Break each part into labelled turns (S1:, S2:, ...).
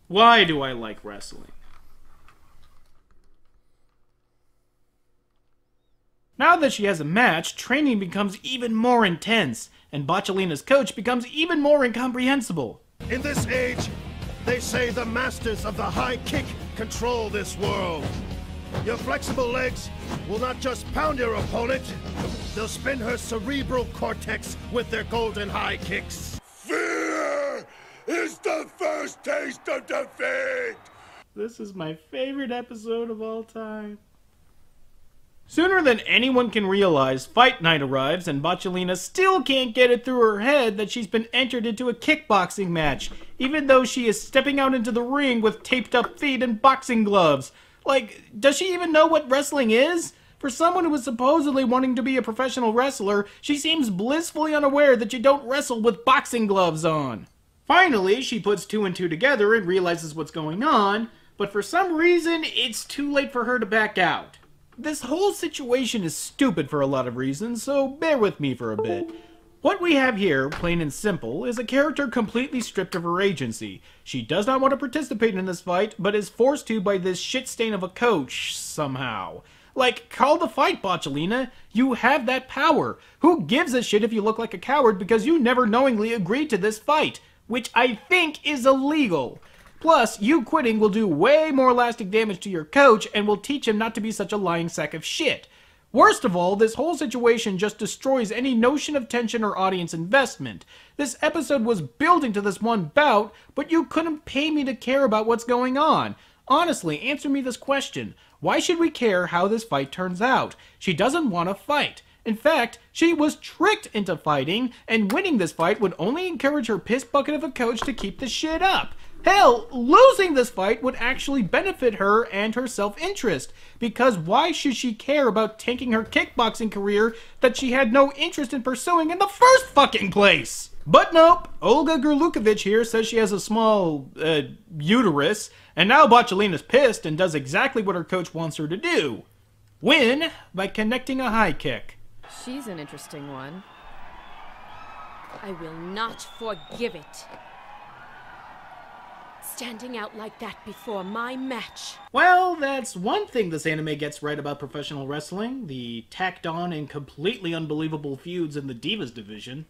S1: Why do I like wrestling? Now that she has a match, training becomes even more intense, and Bocciolina's coach becomes even more incomprehensible.
S2: In this age, they say the masters of the high kick control this world. Your flexible legs will not just pound your opponent, they'll spin her cerebral cortex with their golden high kicks.
S3: Fear is the first taste of defeat!
S1: This is my favorite episode of all time. Sooner than anyone can realize, Fight Night arrives and Bocciolina still can't get it through her head that she's been entered into a kickboxing match, even though she is stepping out into the ring with taped up feet and boxing gloves. Like, does she even know what wrestling is? For someone who is supposedly wanting to be a professional wrestler, she seems blissfully unaware that you don't wrestle with boxing gloves on. Finally, she puts two and two together and realizes what's going on, but for some reason, it's too late for her to back out. This whole situation is stupid for a lot of reasons, so bear with me for a bit. What we have here, plain and simple, is a character completely stripped of her agency. She does not want to participate in this fight, but is forced to by this shit stain of a coach, somehow. Like, call the fight, Bocciolina. You have that power. Who gives a shit if you look like a coward because you never knowingly agreed to this fight? Which I think is illegal. Plus, you quitting will do way more lasting damage to your coach and will teach him not to be such a lying sack of shit. Worst of all, this whole situation just destroys any notion of tension or audience investment. This episode was building to this one bout, but you couldn't pay me to care about what's going on. Honestly, answer me this question. Why should we care how this fight turns out? She doesn't want to fight. In fact, she was tricked into fighting, and winning this fight would only encourage her piss bucket of a coach to keep the shit up. Hell, losing this fight would actually benefit her and her self-interest, because why should she care about tanking her kickboxing career that she had no interest in pursuing in the first fucking place? But nope, Olga Gurlukovich here says she has a small, uterus, and now Bocciolina's pissed and does exactly what her coach wants her to do. Win by connecting a high kick.
S4: She's an interesting one. I will not forgive it. Standing out like that before my match.
S1: Well, that's one thing this anime gets right about professional wrestling, the tacked on and completely unbelievable feuds in the Divas division.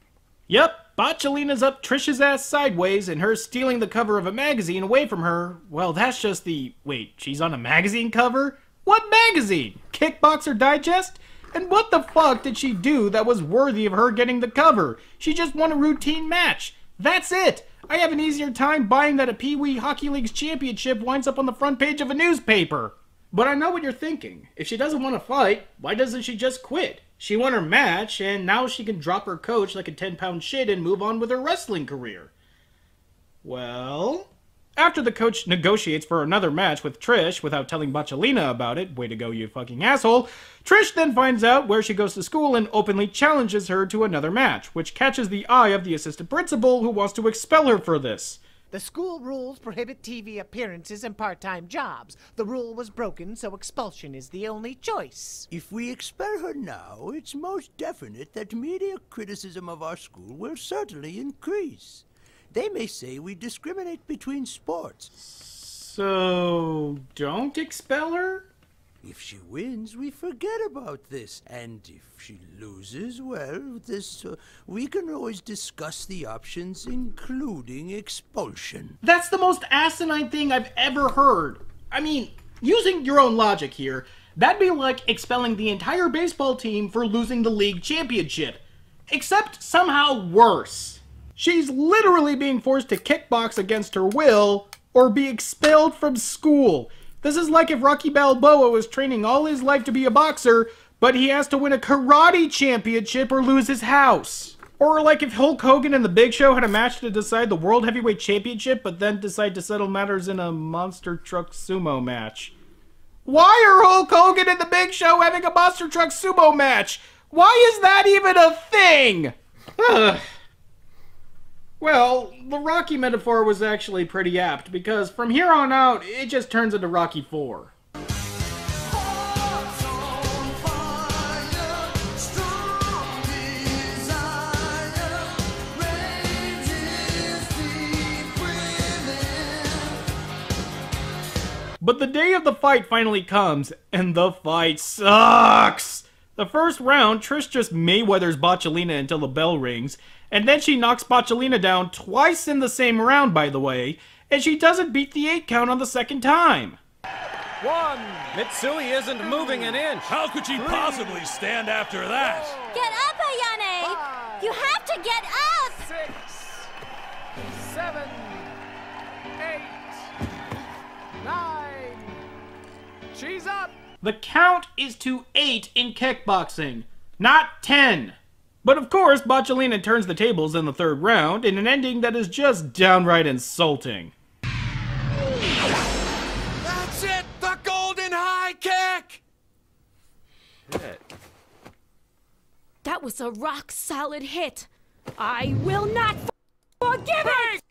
S1: Yep, Bocciolina's up Trish's ass sideways and her stealing the cover of a magazine away from her. Well, that's just the... Wait, she's on a magazine cover? What magazine? Kickboxer Digest? And what the fuck did she do that was worthy of her getting the cover? She just won a routine match. That's it. I have an easier time buying that a Pee Wee Hockey League's championship winds up on the front page of a newspaper. But I know what you're thinking. If she doesn't want to fight, why doesn't she just quit? She won her match, and now she can drop her coach like a 10-pound shit and move on with her wrestling career. Well, after the coach negotiates for another match with Trish without telling Bocciolina about it, way to go you fucking asshole, Trish then finds out where she goes to school and openly challenges her to another match, which catches the eye of the assistant principal who wants to expel her for this.
S5: The school rules prohibit TV appearances and part-time jobs. The rule was broken, so expulsion is the only choice.
S6: If we expel her now, it's most definite that media criticism of our school will certainly increase. They may say we discriminate between sports.
S1: So, don't expel her?
S6: If she wins, we forget about this. And if she loses, well, we can always discuss the options, including expulsion.
S1: That's the most asinine thing I've ever heard. I mean, using your own logic here, that'd be like expelling the entire baseball team for losing the league championship. Except somehow worse. She's literally being forced to kickbox against her will, or be expelled from school. This is like if Rocky Balboa was training all his life to be a boxer, but he has to win a karate championship or lose his house. Or like if Hulk Hogan and The Big Show had a match to decide the World Heavyweight Championship, but then decide to settle matters in a monster truck sumo match. Why are Hulk Hogan and The Big Show having a monster truck sumo match? Why is that even a thing? Ugh. Well, the Rocky metaphor was actually pretty apt, because from here on out, it just turns into Rocky 4. But the day of the fight finally comes, and the fight sucks! The first round, Trish just Mayweathers Botchelina until the bell rings, and then she knocks Botchelina down twice in the same round, by the way, and she doesn't beat the 8 count on the second time.
S7: 1. Mitsui isn't moving an inch.
S8: How could she possibly stand after that?
S9: Get up, Ayane! You have to get up!
S5: 6, 7, 8, 9. She's up!
S1: The count is to 8 in kickboxing, not 10. But of course, Botchelina turns the tables in the third round in an ending that is just downright insulting.
S8: That's it! The golden high kick!
S7: Shit.
S4: That was a rock-solid hit. I will not forgive it!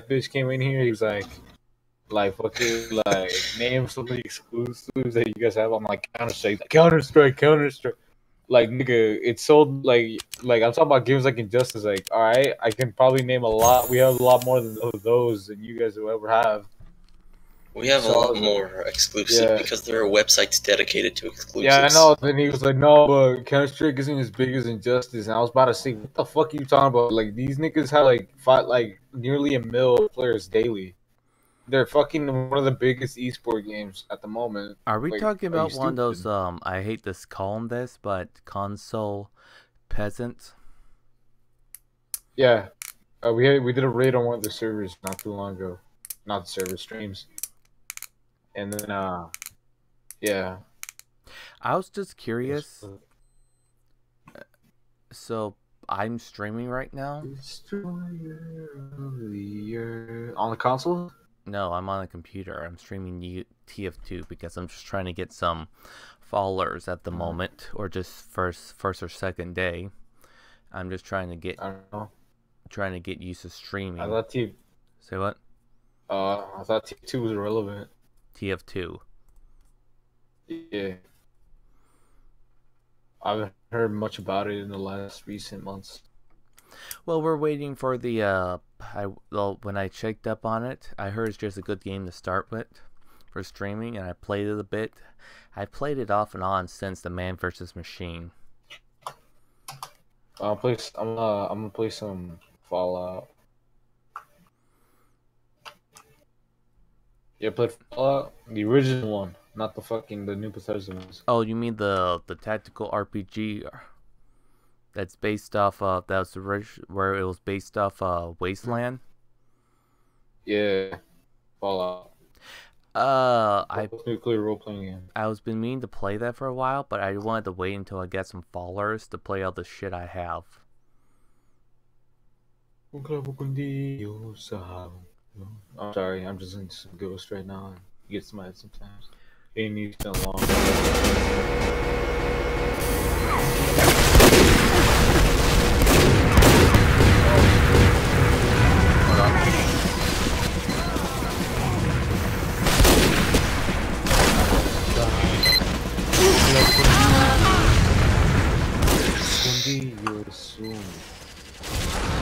S10: Bitch came in here, he was like fucking like name some of the exclusives that you guys have. I'm like Counter Strike. Like nigga, it's sold like I'm talking about games like Injustice. Like, all right, I can probably name a lot. We have a lot more than those than you guys will ever have.
S11: We have a lot more exclusive because there are websites dedicated to exclusives.
S10: Yeah, I know. Then he was like, no, but Counter Strike isn't as big as Injustice. And I was about to say, what the fuck are you talking about? Like, these niggas have like nearly 1 million players daily. They're fucking one of the biggest esport games at the moment.
S12: Are we
S10: like,
S12: talking about one of those, I hate to call them this, but console peasants?
S10: Yeah. We did a raid on one of the servers not too long ago. Not the server streams. And then, yeah.
S12: I was just curious. So, I'm streaming right now.
S10: On the console?
S12: No, I'm on a computer. I'm streaming TF2 because I'm just trying to get some followers at the moment, or just first or second day. I'm just trying to get used to streaming.
S10: I thought
S12: Say what?
S10: I thought TF2 was irrelevant.
S12: TF2.
S10: Yeah. I haven't heard much about it in the last recent months.
S12: Well, we're waiting for the when I checked up on it, I heard it's just a good game to start with for streaming, and I played it a bit. I played it off and on since the Man vs. Machine.
S10: I'm gonna play some Fallout. You played Fallout? The original one, not the new Bethesda ones.
S12: Oh, you mean the tactical RPG that's based off of where it was based off Wasteland?
S10: Yeah, Fallout. Nuclear role-playing game.
S12: I was been meaning to play that for a while, but I wanted to wait until I get some followers to play all the shit I have.
S10: I'm sorry, I'm just in some Ghost right now and you get smite sometimes. It needs to long.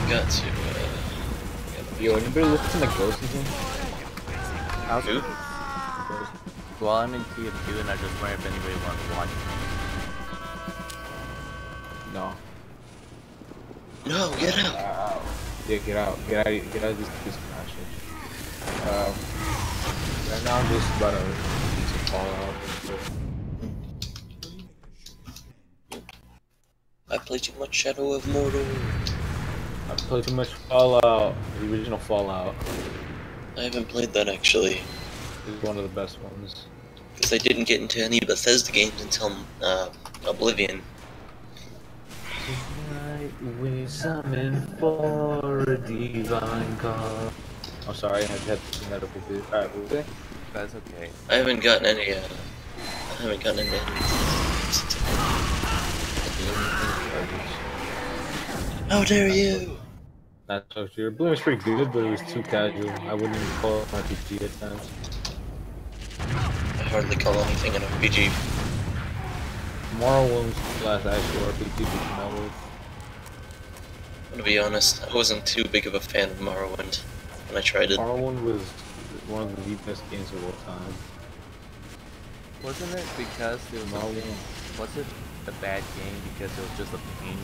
S11: Got to.
S10: Yo, anybody listen to Ghost again?
S11: Who?
S12: Well, I'm in TF2 and I just wonder if anybody wants to watch me.
S10: No.
S11: No, get out.
S10: Yeah, get out of this connection. Right now I'm just about to Fallout.
S11: I play too much Shadow of Mordor.
S10: I played too much Fallout, the original Fallout.
S11: I haven't played that actually.
S10: It's one of the best ones.
S11: Because I didn't get into any Bethesda games until Oblivion.
S10: Tonight we summon for a divine God. I'm sorry, I had to sing that up a bit. Alright, what was it?
S12: That's okay.
S11: I haven't gotten into any. How dare you!
S10: Not so sure. Blue was pretty good, but it was too casual. I wouldn't even call it an RPG at times.
S11: I hardly call anything an RPG.
S10: Morrowind's the last actual RPG we came out with.
S11: I'm gonna be honest, I wasn't too big of a fan of Morrowind when I tried it.
S10: Morrowind was one of the best games of all time.
S12: Wasn't it because it was was it a bad game because it was just a pain in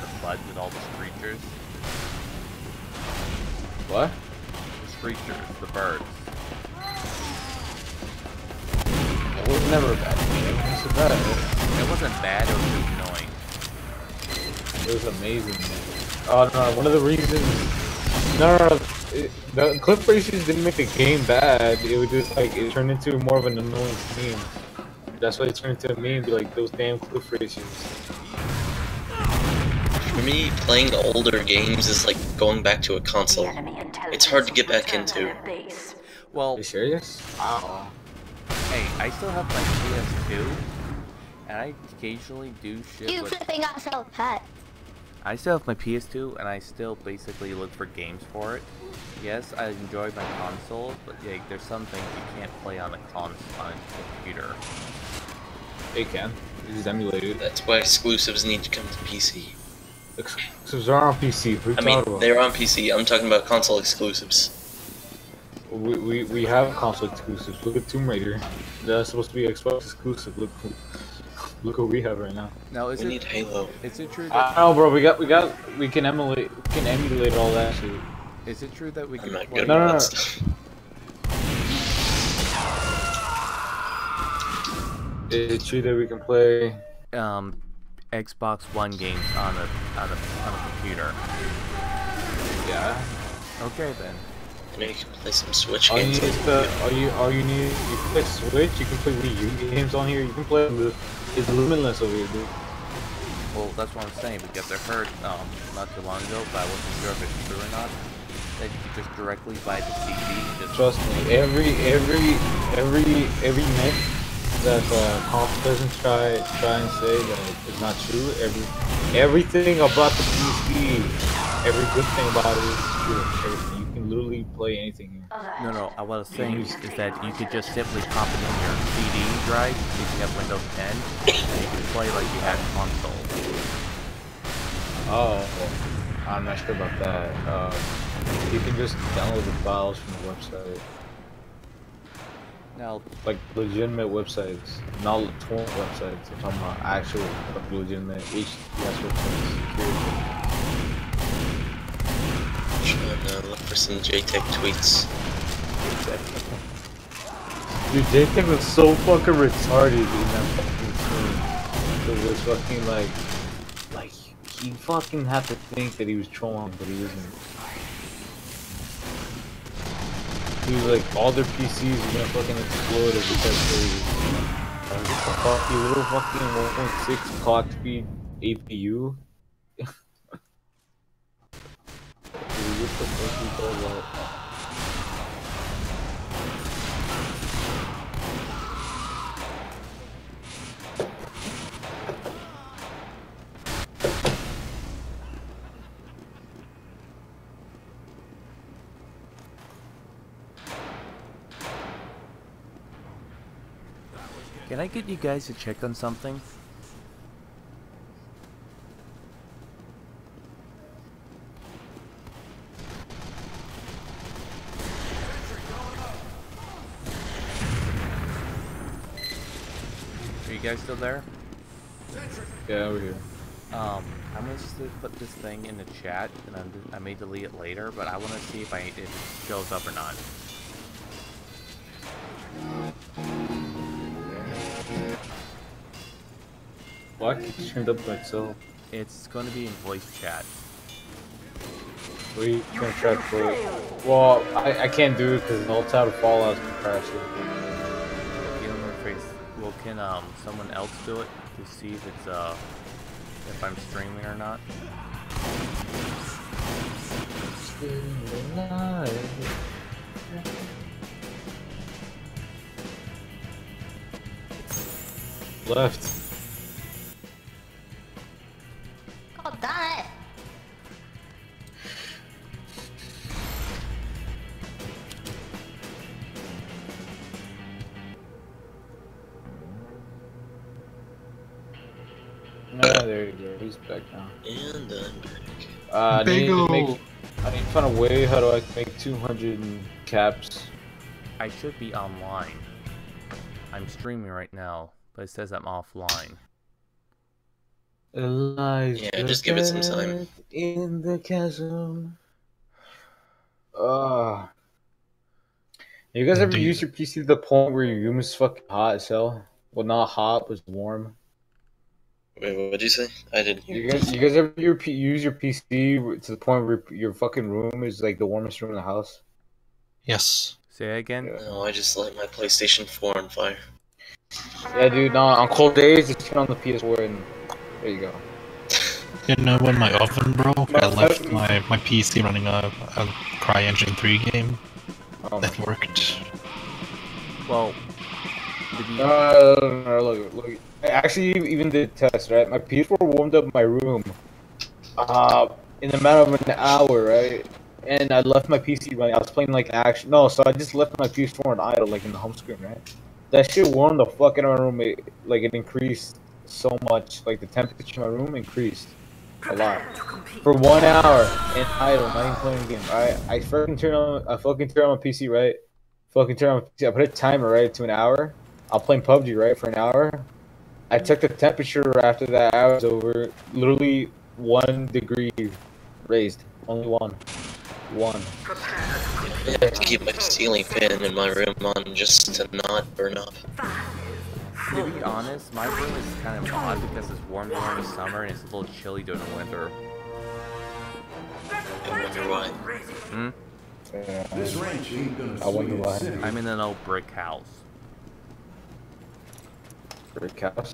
S12: the butt with all the creatures?
S10: What?
S12: The creatures, the birds.
S10: It was never a bad game. It was bad.
S12: It wasn't bad, it was just annoying.
S10: It was amazing. Oh no, one of the reasons... No. The cliff races didn't make the game bad. It was just like, it turned into more of an annoying theme. That's why it turned into a meme, be like, those damn cliff races.
S11: For me, playing older games is like going back to a console. It's hard to get back into.
S12: Well,
S10: are you serious? Wow.
S12: Hey, I still have my PS2, and I occasionally do shit
S9: You flipping yourself hot.
S12: I still have my PS2, and I still basically look for games for it. Yes, I enjoy my console, but yeah, there's some things you can't play on a computer.
S10: They can. You just emulate it.
S11: That's why exclusives need to come to PC.
S10: Exclusives are on PC.
S11: I mean, they're on PC. I'm talking about console exclusives.
S10: We have console exclusives. Look at Tomb Raider. That's supposed to be Xbox exclusive. Look what we have right now.
S12: Now,
S11: we need Halo.
S12: Is it true
S10: that
S12: I
S10: know, bro. We can emulate all that shit.
S12: Is it true that we can
S11: play?
S10: No. Is it true that we can play
S12: Xbox One games on a computer?
S10: Yeah.
S12: Okay then.
S11: You know, you can play some Switch
S10: all
S11: games.
S10: You can play Switch. You can play Wii U games on here. You can play it's limitless over here, dude.
S12: Well, that's what I'm saying because I heard not too long ago, but I wasn't sure if it's true or not. That you could just directly buy the CD. And just
S10: trust me, every net Comp doesn't try and say that it's not true. Everything about the PC, every good thing about it is true. Everything. You can literally play anything here.
S12: No, what I was saying is that you could just simply pop it in your CD drive if you have Windows 10, and you can play like you had a console.
S10: Oh, I'm not sure about that. You can just download the files from the website.
S12: Now,
S10: like legitimate websites, not torrent websites. I'm talking about actual, like, legitimate HTTPS websites.
S11: Trying to look for some JTech tweets.
S10: Dude, JTech was so fucking retarded in that fucking scene. It was fucking like he fucking had to think that he was trolling, but he wasn't. He was like, all their PCs are gonna fucking explode because they fucking little fucking 1.6 clock speed APU. Dude, what the fuck is all that?
S12: can I get you guys to check on something? Are you guys still there?
S10: Yeah, over here.
S12: I'm gonna just put this thing in the chat, and I may delete it later, but I want to see if it shows up or not.
S10: Why can't you turn it up by itself?
S12: It's going to be in voice chat.
S10: We can try to put it. Well, I can't do it because the whole tab of Fallout's been crashing.
S12: Well, can someone else do it to see if it's if I'm streaming or not?
S10: Left.
S9: God damn it.
S10: There you go. He's back now.
S11: And I'm back.
S10: I need to find a way. How do I make 200 caps?
S12: I should be online. I'm streaming right now, but it says I'm offline.
S10: Elijah,
S11: yeah, just give it some time.
S10: In the chasm. You guys ever use your PC to the point where your room is fucking hot as hell? Well, not hot, but warm.
S11: Wait, what did you say? I didn't hear.
S10: You guys ever use your PC to the point where your fucking room is like the warmest room in the house?
S13: Yes.
S12: Say that again?
S11: No, I just light my PlayStation 4 on fire.
S10: Yeah, dude, no, on cold days, just turn on the PS4 and there you go.
S13: You know, when my oven broke, I left my PC running a CryEngine 3 game. That worked.
S12: Well, did you...
S10: look. I actually even did test, right? My PS4 warmed up my room in a matter of an hour, right? And I left my PC running. I was playing like action. No, so I just left my PS4 on idle, like in the home screen, right? That shit warmed the fuck out of my room. It increased so much. Like the temperature in my room increased a lot for 1 hour in idle, not even playing a game. Right? I fucking turn on my PC, right? I put a timer right to an hour. I'll play PUBG right for an hour. I took the temperature after that hour was over. Literally 1 degree raised. Only one.
S11: I have to keep my ceiling fan in my room on just to not burn up.
S12: To be honest, my room is kind of odd because it's warm during the summer and it's a little chilly during the winter.
S11: I wonder why.
S12: Hmm?
S10: I wonder why.
S12: I'm in an old brick house.
S10: Brick house?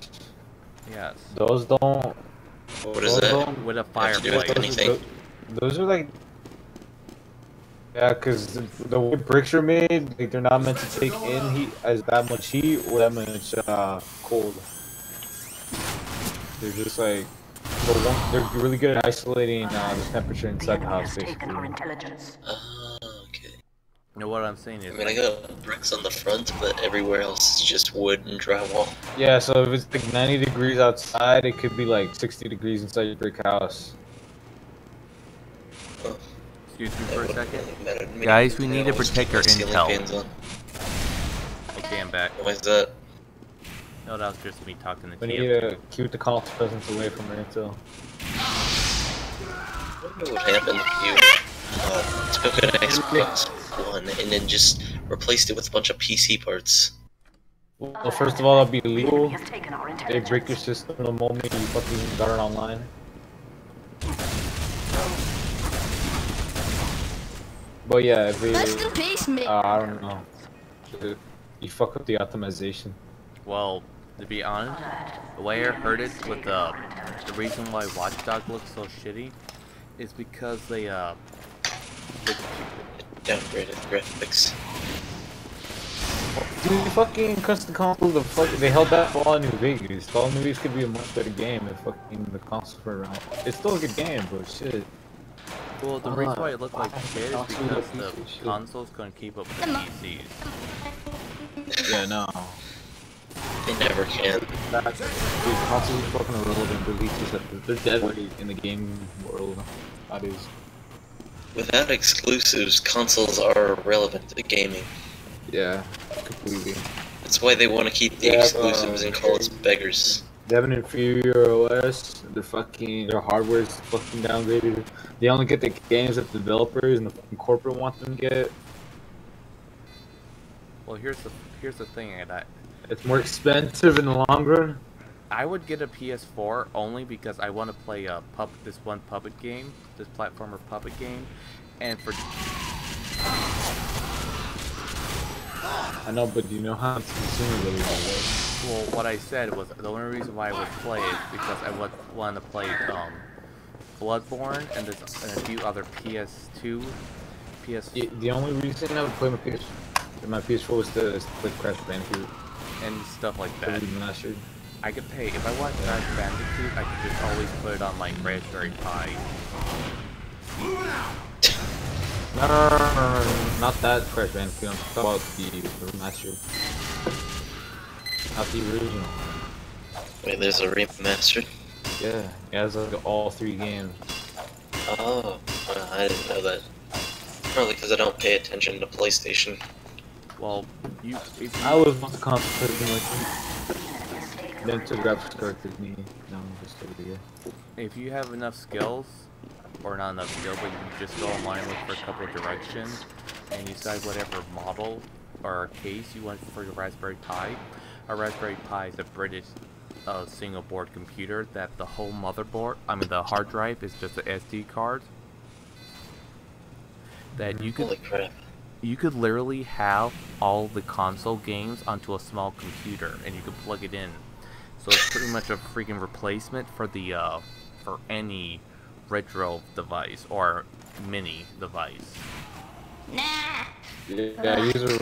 S12: Yes.
S10: Those don't...
S11: What is that?
S12: With a fireplace.
S11: Anything?
S10: Those are like... Yeah, because the way bricks are made, like, they're not meant to take in heat as that much heat or that much cold. They're just like they're really good at isolating the temperature inside the house, basically.
S11: Okay.
S12: You know what I'm saying is.
S11: I mean, I got bricks on the front, but everywhere else is just wood and drywall.
S10: Yeah, so if it's like 90 degrees outside, it could be like 60 degrees inside your brick house.
S11: Oh.
S12: Excuse me for a second. Guys, we need to protect our intel. Okay, I'm back.
S11: Why is that?
S12: No, that was just me talking to
S10: We need to keep the console presence away from our intel.
S11: What would happen if you took an Xbox One and then just replaced it with a bunch of PC parts?
S10: Well, first of all, that'd be illegal. They break your system the moment you fucking got it online. But yeah, if it, I don't know. You fuck up the optimization.
S12: Well, to be honest, the way I heard it with the reason why Watch Dogs looks so shitty is because they
S11: downgraded graphics.
S10: Dude, fucking custom console, they held that for all New Vegas. Fallout New Vegas could be a much better game if fucking the console were around. It's still a good game, but shit.
S12: Well, the reason why it looked like shit is because the console's gonna keep up with the PCs.
S10: Yeah, no.
S11: They never can.
S10: Dude, consoles are fucking irrelevant. They're dead in the game world. That is.
S11: Without exclusives, consoles are relevant to gaming.
S10: Yeah, completely.
S11: That's why they want to keep the exclusives and call us beggars.
S10: They have an inferior OS. Their hardware is fucking downgraded. They only get the games that the developers and the fucking corporate want them to get.
S12: Well, here's the thing,
S10: it's more expensive in the long run.
S12: I would get a PS4 only because I want to play this one puppet game, this platformer puppet game, and for.
S10: I know, but do you know how it's consumed really well?
S12: Well, what I said was the only reason why I would play it because I would want to play Bloodborne and a few other PS2,
S10: The only reason I would play my PS4 was to play Crash Bandicoot
S12: and stuff like that.
S10: Remastered.
S12: I could pay if I want Crash Bandicoot. I could just always put it on my Raspberry Pi.
S10: No, not that Crash Bandicoot. I'm talking about the remastered. Not the original.
S11: Wait, there's a remastered?
S10: Yeah, it has like all 3 games.
S11: Oh, I didn't know that. Probably because I don't pay attention to PlayStation.
S12: Well,
S10: I was once concentrating like then to graphics card with me. No, just over here.
S12: If you have enough skills, or not enough skill, but you just go online, look for a couple of directions, and you decide whatever model or case you want for your Raspberry Pi. A Raspberry Pi is a British single board computer that the whole motherboard, the hard drive is just an SD card. That you could.
S11: Holy crap.
S12: You could literally have all the console games onto a small computer, and you could plug it in. So it's pretty much a freaking replacement for the for any retro device or mini device.
S10: Yeah, I use a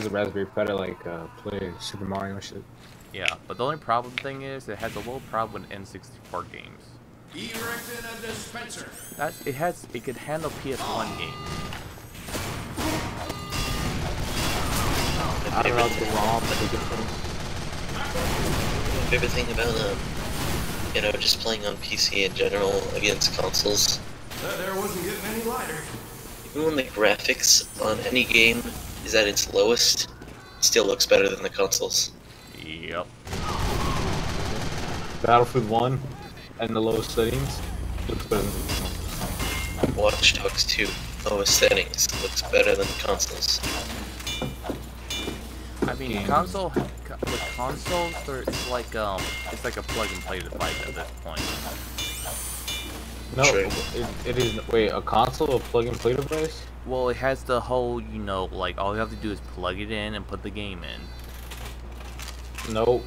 S10: Raspberry Pi to like play Super Mario and shit.
S12: Yeah, but the only problem thing is it has a little problem with N64 games.
S3: Erected a dispenser.
S12: It could handle PS1 games.
S11: My favorite thing about just playing on PC in general against consoles.
S3: That air wasn't getting any lighter.
S11: Even when the graphics on any game is at its lowest, it still looks better than the consoles.
S12: Yep.
S10: Battlefield 1 and the lowest settings looks better than the consoles.
S11: Watch Dogs 2, lowest settings, looks better than the consoles.
S12: I mean, with consoles, it's like a plug and play device at this point.
S10: No, it is. Wait, a console, a plug and play device?
S12: Well, it has the whole, like all you have to do is plug it in and put the game in.
S10: Nope.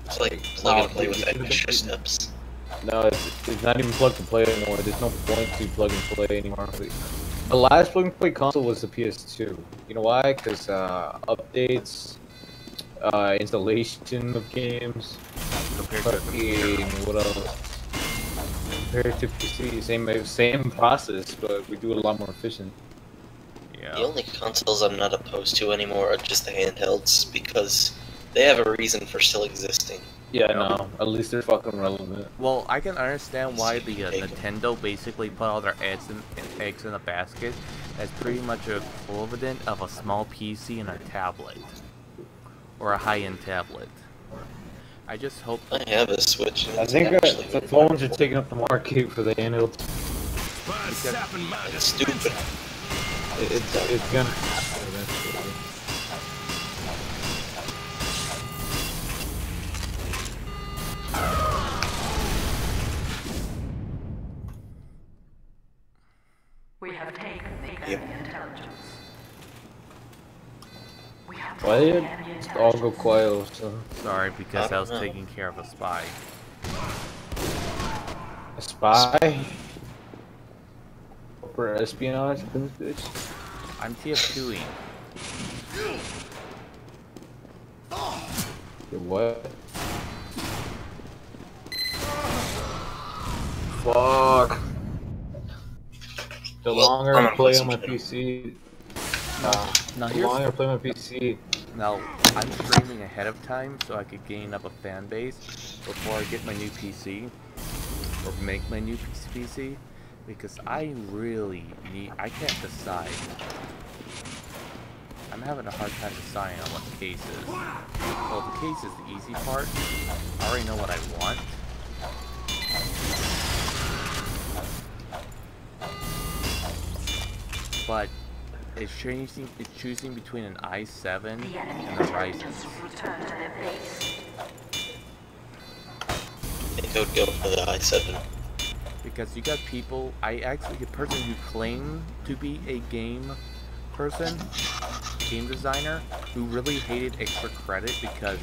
S11: It's like plug and play with extra steps.
S10: No, it's not even plug and play anymore. There's no point to plug and play anymore. The last plug-and-play console was the PS2. You know why? Because updates, installation of games, fucking what else? Compared to PC, same process, but we do it a lot more efficient.
S12: Yeah.
S11: The only consoles I'm not opposed to anymore are just the handhelds, because they have a reason for still existing.
S10: Yeah, no. At least they're fucking relevant.
S12: Well, I can understand why the Nintendo basically put all their eggs in a basket. That's pretty much equivalent of a small PC and a tablet, or a high-end tablet. I just hope.
S11: I have a Switch.
S10: I think the phones are taking up the market for the handhelds.
S11: It's stupid.
S10: It's gonna happen eventually.
S14: We have taken the enemy intelligence.
S10: Why did it all go quiet all of a sudden?
S12: Sorry, because I was taking care of a spy.
S10: A spy? For espionage in this bitch?
S12: I'm TF2ing.
S10: What? Fuck. The longer I play on my PC, the longer I play my PC.
S12: Now, I'm streaming ahead of time so I could gain up a fan base before I get my new PC, or make my new PC, because I really need, I can't decide. I'm having a hard time deciding on what the case is. Well, the case is the easy part. I already know what I want. But it's choosing between an i7 and a Ryzen.
S11: I think I would go for the i7.
S12: Because you got people, a person who claimed to be a game designer, who really hated extra credit because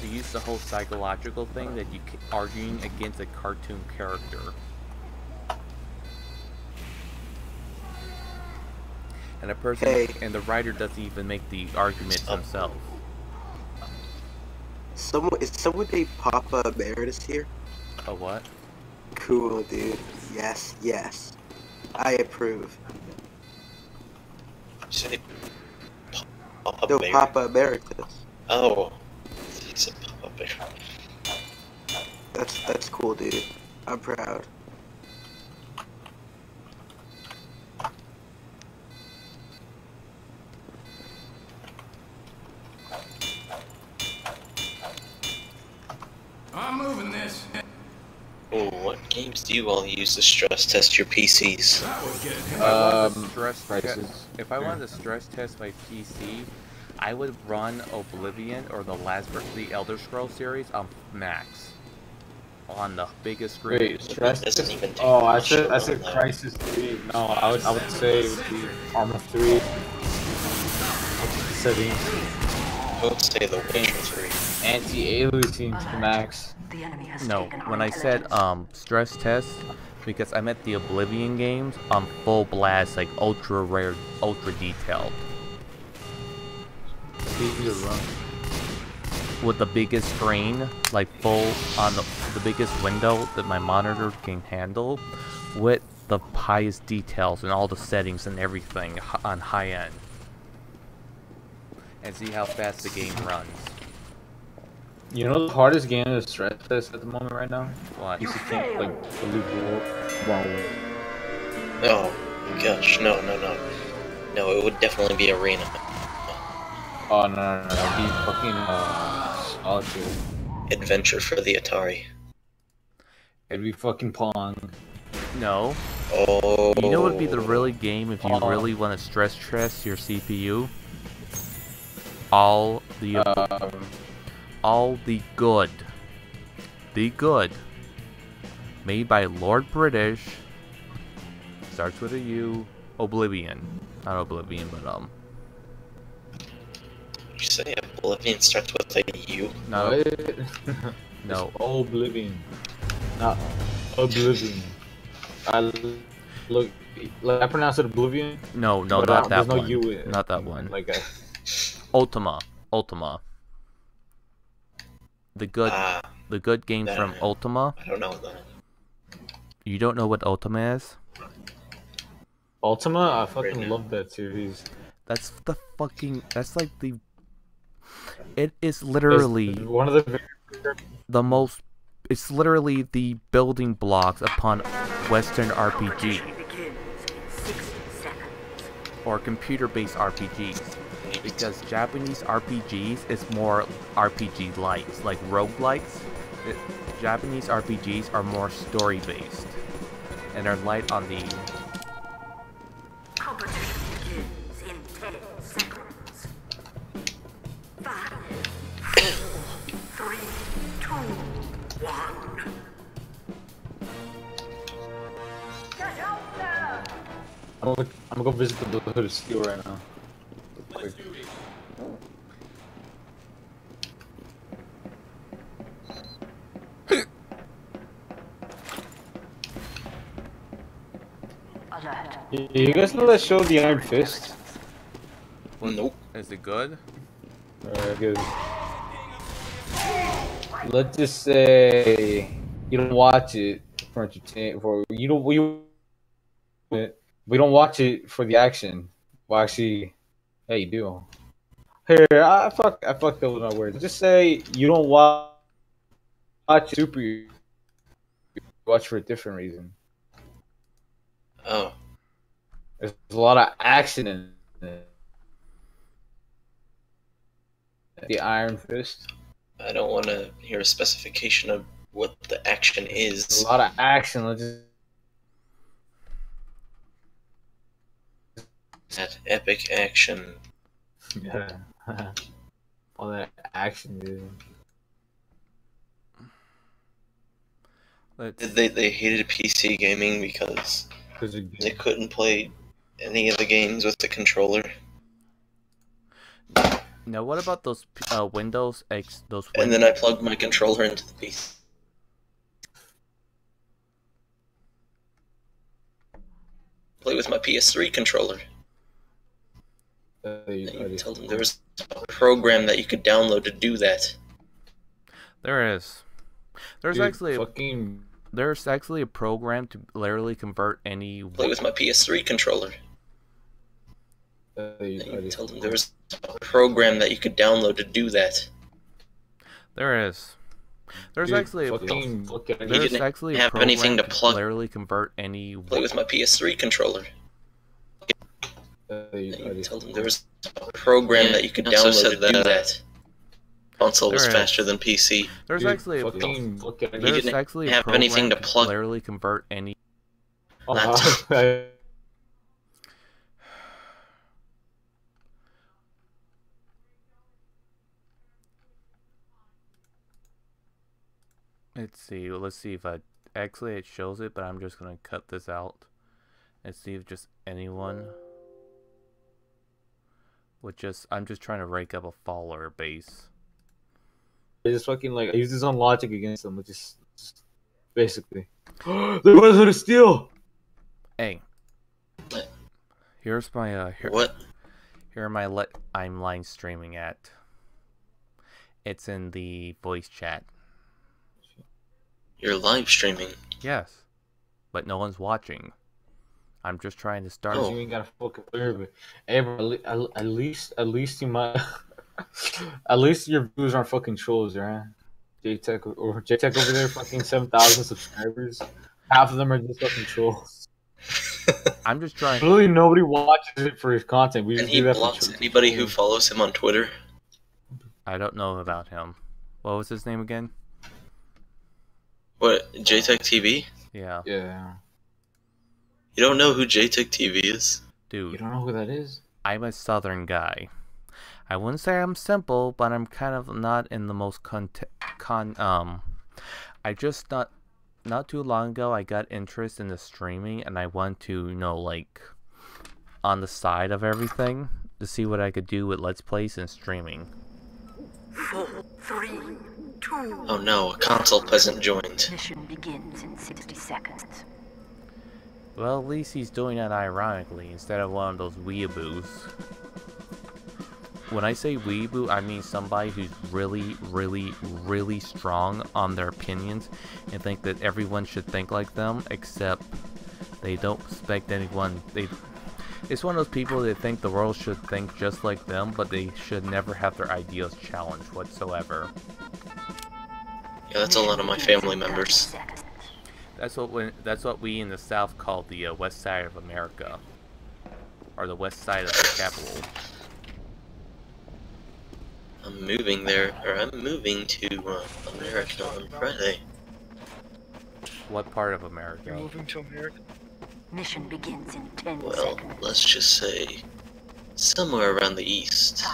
S12: they used the whole psychological thing that you arguing against a cartoon character. And a person, and the writer doesn't even make the arguments himself.
S15: Is someone named Papa Emeritus here?
S12: A what?
S15: Cool, dude. Yes, yes. I approve.
S11: Say
S15: Papa no, Papa Emeritus.
S11: Oh. He said Papa Bear.
S15: That's cool, dude. I'm proud.
S8: I'm moving this.
S11: Oh, what games do you all use to stress test your PCs?
S12: If I wanted to stress test my PC, I would run Oblivion or the Elder Scrolls series on Max. On the biggest screen.
S10: Wait, stress test? Oh, I said Crisis 3. No, I would say it would be Armor 3. Settings.
S11: I would say The Witcher 3.
S10: Anti-aliasing to Max.
S12: No, when I said stress test, because I meant the Oblivion games on full blast, like ultra rare, ultra detailed. With the biggest screen, like full on the biggest window that my monitor can handle, with the highest details and all the settings and everything on high end. And see how fast the game runs.
S10: You know the hardest game to stress test at the moment right now?
S12: What?
S10: You think like wow.
S11: Oh gosh, no, it would definitely be Arena.
S10: Oh no, it'd be fucking Solitude.
S11: Adventure for the Atari.
S10: It'd be fucking Pong.
S12: No.
S11: Oh.
S12: You know what would be the really game if you really want to stress test your CPU? All the good, made by Lord British, starts with a U, Oblivion. Not Oblivion, but
S11: You say Oblivion starts with a U?
S12: No. No.
S10: Oblivion. Not Oblivion. Like I pronounce it Oblivion.
S12: No,
S10: but
S12: not that
S10: there's no
S12: one.
S10: U in it.
S12: Not that one.
S10: Like
S12: Ultima. The good game from Ultima.
S11: I don't know that.
S12: You don't know what Ultima is?
S10: Ultima, I fucking love that series.
S12: That's like the. It is literally
S10: It's one of
S12: the most. It's literally the building blocks upon Western RPG or computer-based RPGs. Because Japanese RPGs is more RPG lights, like roguelikes. Japanese RPGs are more story-based, and are light on the.
S14: Competition begins in 10 seconds. 5, 4, 3, 2, 1. Get out there!
S10: I'm gonna go visit the Brotherhood of Steel right now. Quick. You guys know that show, The Iron Fist?
S11: Nope.
S12: Is it good?
S10: Good. Let's just say you don't watch it for entertainment. We don't watch it for the action. Well, actually, yeah, you do. Here, I fucked up with my words. Just say you don't watch super. You watch for a different reason.
S11: Oh.
S10: There's a lot of action in it. The Iron Fist.
S11: I don't want to hear a specification of what the action is.
S10: There's a lot of action. Let's just...
S11: That epic action.
S10: Yeah. All that action, dude.
S11: They hated PC gaming because they couldn't play any of the games with the controller.
S12: Now, what about those Windows X?
S11: And then I plugged my controller into the PC. Play with my PS3 controller. You told them there was a program that you could download to do that.
S12: There is. There's
S10: Dude,
S12: actually a program to literally convert any.
S11: Play with my PS3 controller. You told them there was a program that you could download to do that.
S12: There is. There's
S11: Dude,
S12: actually a
S11: fucking look at it.
S12: there's
S11: You didn't
S12: actually a
S11: have
S12: program
S11: anything to plug.
S12: Literally convert any.
S11: Play with my PS3 controller. You told them there was a program that you could download to do that. Console was faster than PC.
S12: There's actually a
S11: fucking look at it. You
S12: there's
S11: didn't
S12: actually a
S11: have
S12: program
S11: anything to plug.
S12: Literally convert any. Let's see. Let's see if actually it shows it, but I'm just gonna cut this out and see if just anyone would just. I'm just trying to rake up a follower base.
S10: I just fucking I use this on logic against them. Just basically. The Brotherhood of Steel.
S12: Hey. Here's my
S11: What?
S12: Here are my I'm line streaming at. It's in the voice chat.
S11: You're live streaming.
S12: Yes, but no one's watching. I'm just trying to start.
S10: You ain't got a fucking clear, but hey, bro, at least you might. At least your viewers aren't fucking trolls, right? JTech over there, fucking 7,000 subscribers. Half of them are just fucking trolls.
S12: I'm just trying.
S10: Literally, nobody watches it for his content. We
S11: And
S10: just
S11: he
S10: do that
S11: blocks
S10: for
S11: anybody who follows him on Twitter.
S12: I don't know about him. What was his name again?
S11: What, JTech TV?
S12: Yeah.
S10: Yeah.
S11: You don't know who JTech TV is?
S12: Dude.
S10: You don't know who that is?
S12: I'm a southern guy. I wouldn't say I'm simple, but I'm kind of not in the most I just not too long ago I got interest in the streaming and I want to, on the side of everything to see what I could do with Let's Plays and streaming.
S14: 4, 3, 2.
S11: Oh no, a console peasant joined.
S14: Mission begins in 60 seconds.
S12: Well, at least he's doing it ironically instead of one of those weeaboos. When I say weeaboo, I mean somebody who's really, really, really strong on their opinions and think that everyone should think like them, except they don't expect anyone. It's one of those people that think the world should think just like them, but they should never have their ideas challenged whatsoever.
S11: Yeah, that's a lot of my family members.
S12: That's what we in the South call the West Side of America, or the West Side of the capital.
S11: I'm moving there, or I'm moving to America on Friday.
S12: What part of America?
S16: You're moving to America?
S14: Mission begins in 10
S11: Well,
S14: seconds.
S11: let's just say somewhere around the east.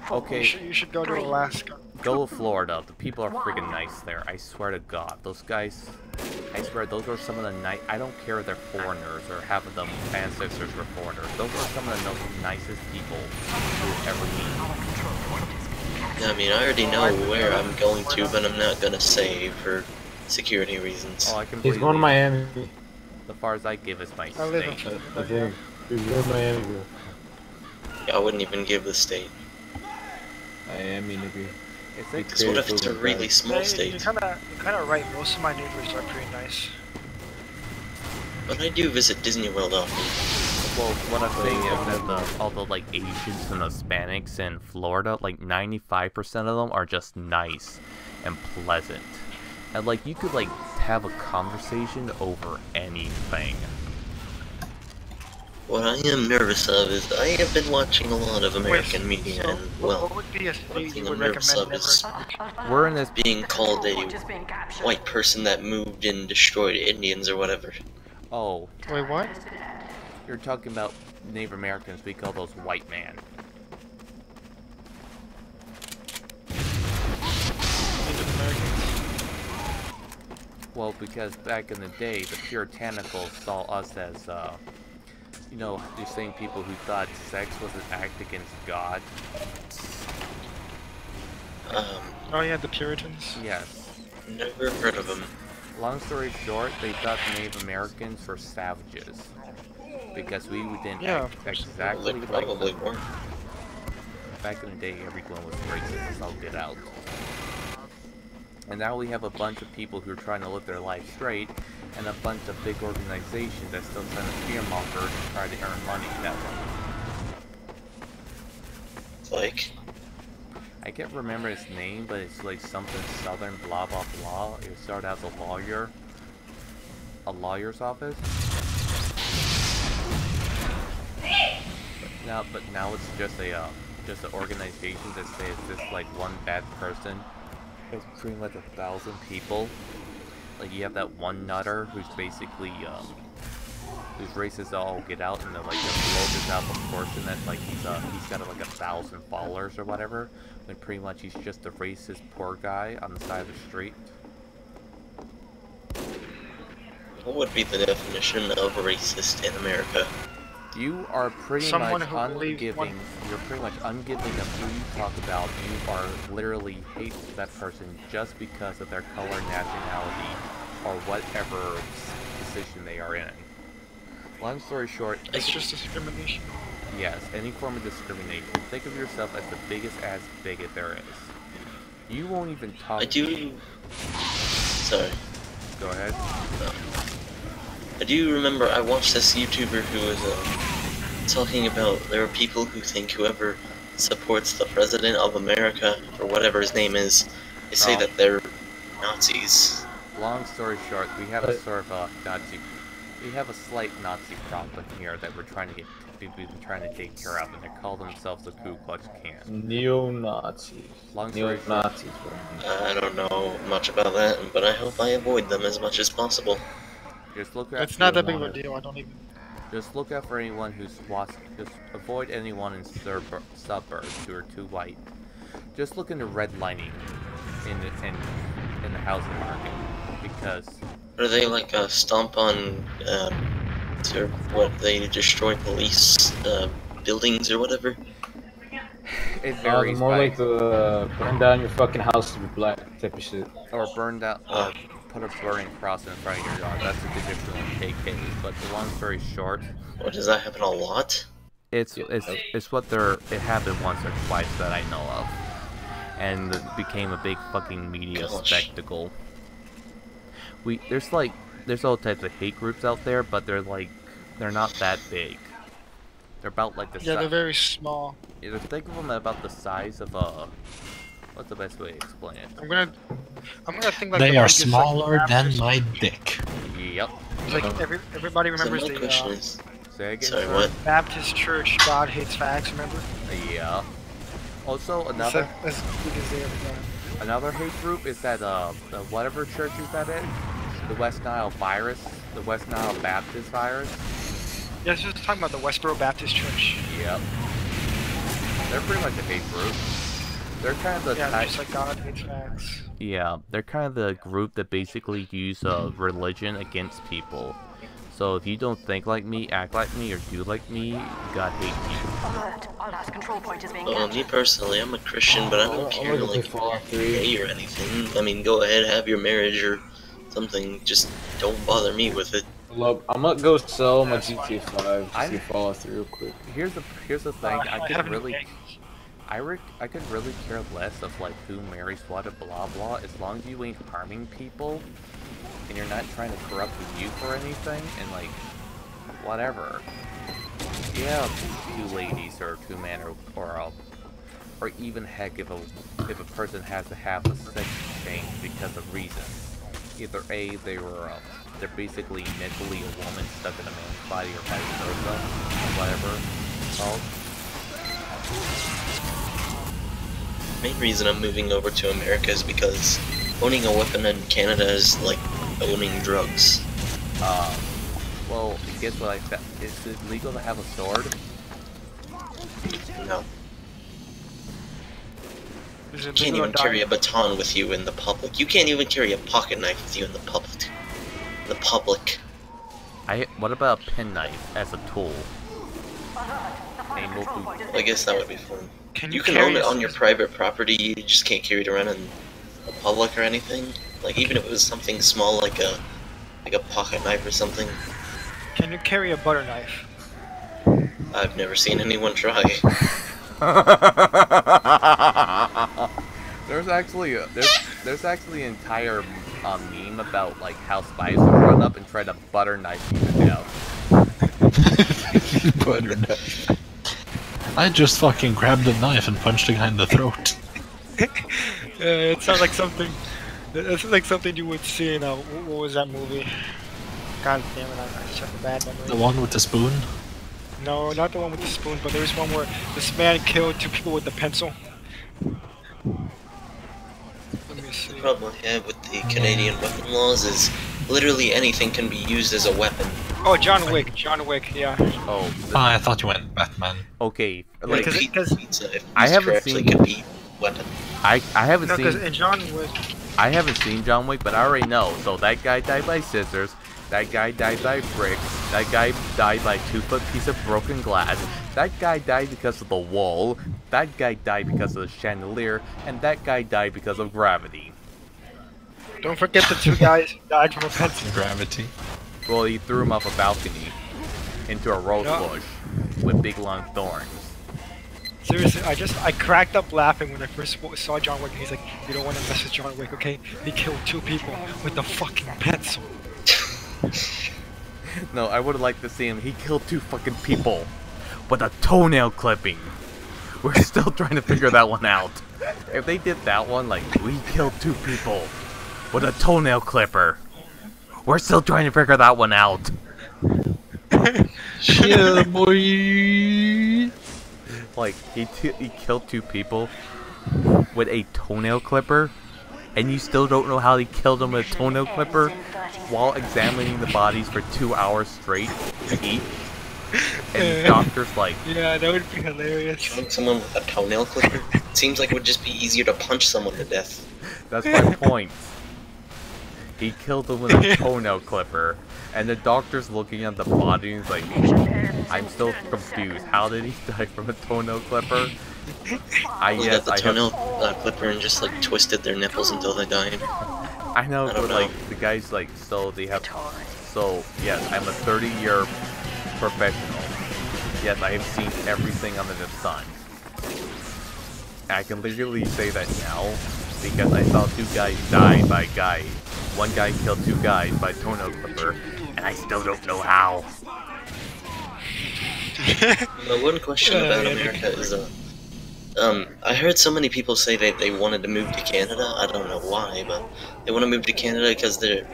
S12: Okay.
S16: You should go to Alaska.
S12: Go to Florida. The people are freaking nice there. I swear to God, those guys. I swear, those are some of the nice. I don't care if they're foreigners or half of them ancestors were foreigners. Those are some of the nicest people you'll ever meet.
S11: I mean, I already know where I'm going to, but I'm not gonna say for security reasons.
S12: Oh, I can.
S10: He's going to Miami.
S12: As far as I give is my
S16: I live in
S12: state.
S10: I think he's going to Miami, bro.
S11: Yeah, I wouldn't even give the state.
S10: Miami, nigga.
S11: Because what if it's a really small state?
S16: You're kind of right. Most of my neighbors are pretty nice.
S11: But I do visit Disney World often.
S12: Well, what I'm saying is that all the like Asians and Hispanics in Florida, like 95% of them are just nice and pleasant, and like you could like have a conversation over anything.
S11: What I am nervous of is I have been watching a lot of American media, and well,
S16: what would be a
S11: one
S16: state
S11: thing
S16: you
S11: I'm
S16: would
S11: nervous of
S16: recommend
S11: is
S12: We're in this
S11: being called a white person that moved and destroyed Indians or whatever.
S12: Oh.
S16: Wait, what?
S12: You're talking about Native Americans. We call those white man.
S16: Native Americans?
S12: Well, because back in the day, the Puritanicals saw us as, you know, the same people who thought sex was an act against God.
S16: Oh yeah, the Puritans?
S12: Yes.
S11: Never heard of them.
S12: Long story short, they thought Native Americans were savages. Because we didn't act exactly like
S11: probably
S12: them.
S11: were.
S12: Back in the day, everyone was racist, so get out. And now we have a bunch of people who are trying to live their life straight, and a bunch of big organizations that still send a fearmonger to try to earn money that way.
S11: Like?
S12: I can't remember his name, but it's like something Southern blah blah blah. It started as a lawyer. A lawyer's office. Now it's just an organization that says this like one bad person. It's pretty much 1,000 people. Like you have that one nutter who's basically whose racist all get out, and then like just blow this out of proportion that like he's got like 1,000 followers or whatever. When pretty much he's just a racist poor guy on the side of the street.
S11: What would be the definition of racist in America?
S12: You are pretty
S16: Someone
S12: much
S16: who believes
S12: ungiving. You're pretty much ungiving of who you talk about. You are literally hate that person just because of their color, nationality, or whatever position they are in. Long story short,
S16: It's just discrimination.
S12: yes, any form of discrimination. Think of yourself as the biggest ass bigot there is. You won't even talk.
S11: I do. Sorry.
S12: Go ahead.
S11: I do remember I watched this YouTuber who was talking about there are people who think whoever supports the president of America, or whatever his name is, they say that they're Nazis.
S12: Long story short, we have a sort of a Nazi. We have a slight Nazi problem here that we've been trying to take care of, and they call themselves the Ku Klux Klan.
S10: Neo-Nazis.
S12: Long story
S10: Neo-Nazis,
S11: I don't know much about that, but I hope I avoid them as much as possible.
S12: Just look out.
S16: It's not that big of a deal. I don't even.
S12: Just look out for anyone who's just avoid anyone in suburbs who are too white. Just look into redlining in the housing market, because
S11: Are they like a stomp on, or what, they destroy police buildings or whatever?
S12: it varies
S10: more
S12: by,
S10: like the burn down your fucking house to be black type of shit.
S12: or burned out. put a swearing cross in front of your yard. That's a traditional KK. But the long story short,
S11: what, does that happen a lot?
S12: It's what it happened once or twice that I know of, and it became a big fucking media spectacle. There's all types of hate groups out there, but they're not that big. They're about like the
S16: yeah, they're very small.
S12: Yeah, think of them about the size of a. What's the best way to explain it?
S16: I'm gonna think like
S13: they are smaller
S16: like
S13: than my dick.
S12: Yep.
S16: It's like everybody remembers the
S11: Sorry, what?
S16: Baptist Church. God hates facts. Remember?
S12: Yeah. Also, another
S16: as big as they ever got.
S12: Another hate group is that whatever church is that in, the West Nile virus, the West Nile Baptist virus.
S16: Yeah, just talking about the Westboro Baptist Church.
S12: Yep. They're pretty much a hate group. They're kind of the
S16: just like God hates facts.
S12: Yeah, they're kind of the group that basically use religion against people. So if you don't think like me, act like me, or do like me, God hates you.
S14: Alert! Our last control point is being
S11: me personally, I'm a Christian, but I don't care like gay or anything. I mean, go ahead, have your marriage or something. Just don't bother me with it.
S10: Look, I'm gonna go sell my GTA 5 just to follow through real quick.
S12: Here's the thing. I could really care less of like who marries what and blah blah, as long as you ain't harming people and you're not trying to corrupt the youth or anything, and like whatever. Yeah, 2 ladies or 2 men or even heck if a person has to have a sex change because of reasons. Either A, they're basically mentally a woman stuck in a man's body, or vice versa, or whatever it's called.
S11: The main reason I'm moving over to America is because owning a weapon in Canada is like owning drugs.
S12: Well, guess what I said? Is it legal to have a sword?
S11: No. You can't even carry a baton with you in the public. You can't even carry a pocket knife with you in the public.
S12: What about a penknife as a tool?
S11: I guess that would be fun. You can own it on your private property, you just can't carry it around in the public or anything. Like even if it was something small like a pocket knife or something.
S16: Can you carry a butter knife?
S11: I've never seen anyone try.
S12: There's actually an entire meme about like how spies would run up and try to butter knife you to death.
S13: Butter knife. I just fucking grabbed a knife and punched a guy in the throat.
S16: It sounds like something. It's like something you would see in what was that movie? God damn it! I just have a bad memory.
S13: The one with the spoon?
S16: No, not the one with the spoon, but there was one where this man killed 2 people with a pencil. Let me see.
S11: The problem I have with the Canadian weapon laws is literally anything can be used as a weapon.
S16: Oh, John Wick, yeah.
S12: Oh,
S13: I thought you meant Batman.
S12: Okay,
S11: like
S12: I haven't seen. I haven't seen.
S16: In John Wick.
S12: I haven't seen John Wick, but I already know. So that guy died by scissors. That guy died by bricks. That guy died by a 2-foot piece of broken glass. That guy died because of the wall. That guy died because of the chandelier. And that guy died because of gravity.
S16: Don't forget the 2 guys who died from a pencil.
S13: Gravity.
S12: Well, he threw him off a balcony into a rose bush with big long thorns.
S16: Seriously, I cracked up laughing when I first saw John Wick. He's like, you don't want to mess with John Wick, okay? He killed 2 people with a fucking pencil.
S12: No, I would have liked to see him. He killed 2 fucking people with a toenail clipping. We're still trying to figure that one out. If they did that one, like, we killed 2 people with a toenail clipper. We're still trying to figure that one out.
S13: Yeah, boy.
S12: Like, he killed 2 people with a toenail clipper, and you still don't know how he killed them with a toenail clipper while examining the bodies for 2 hours straight each. And doctors like...
S16: Yeah, that would be hilarious.
S11: Killing someone with a toenail clipper? It seems like it would just be easier to punch someone to death.
S12: That's my point. He killed them with a toenail clipper. And the doctor's looking at the body and he's like, I'm still confused. How did he die from a toenail clipper?
S11: The toenail clipper and just like twisted their nipples until they died.
S12: I know,
S11: I don't
S12: but
S11: know.
S12: like the guys like so they have so yes, I'm a 30-year professional. Yes, I have seen everything under the sun. I can literally say that now because I saw 2 guys die by guy. One guy killed 2 guys by toenail clipper, and I still don't know how.
S11: The one question about America is, I heard so many people say they wanted to move to Canada. I don't know why, but they want to move to Canada because the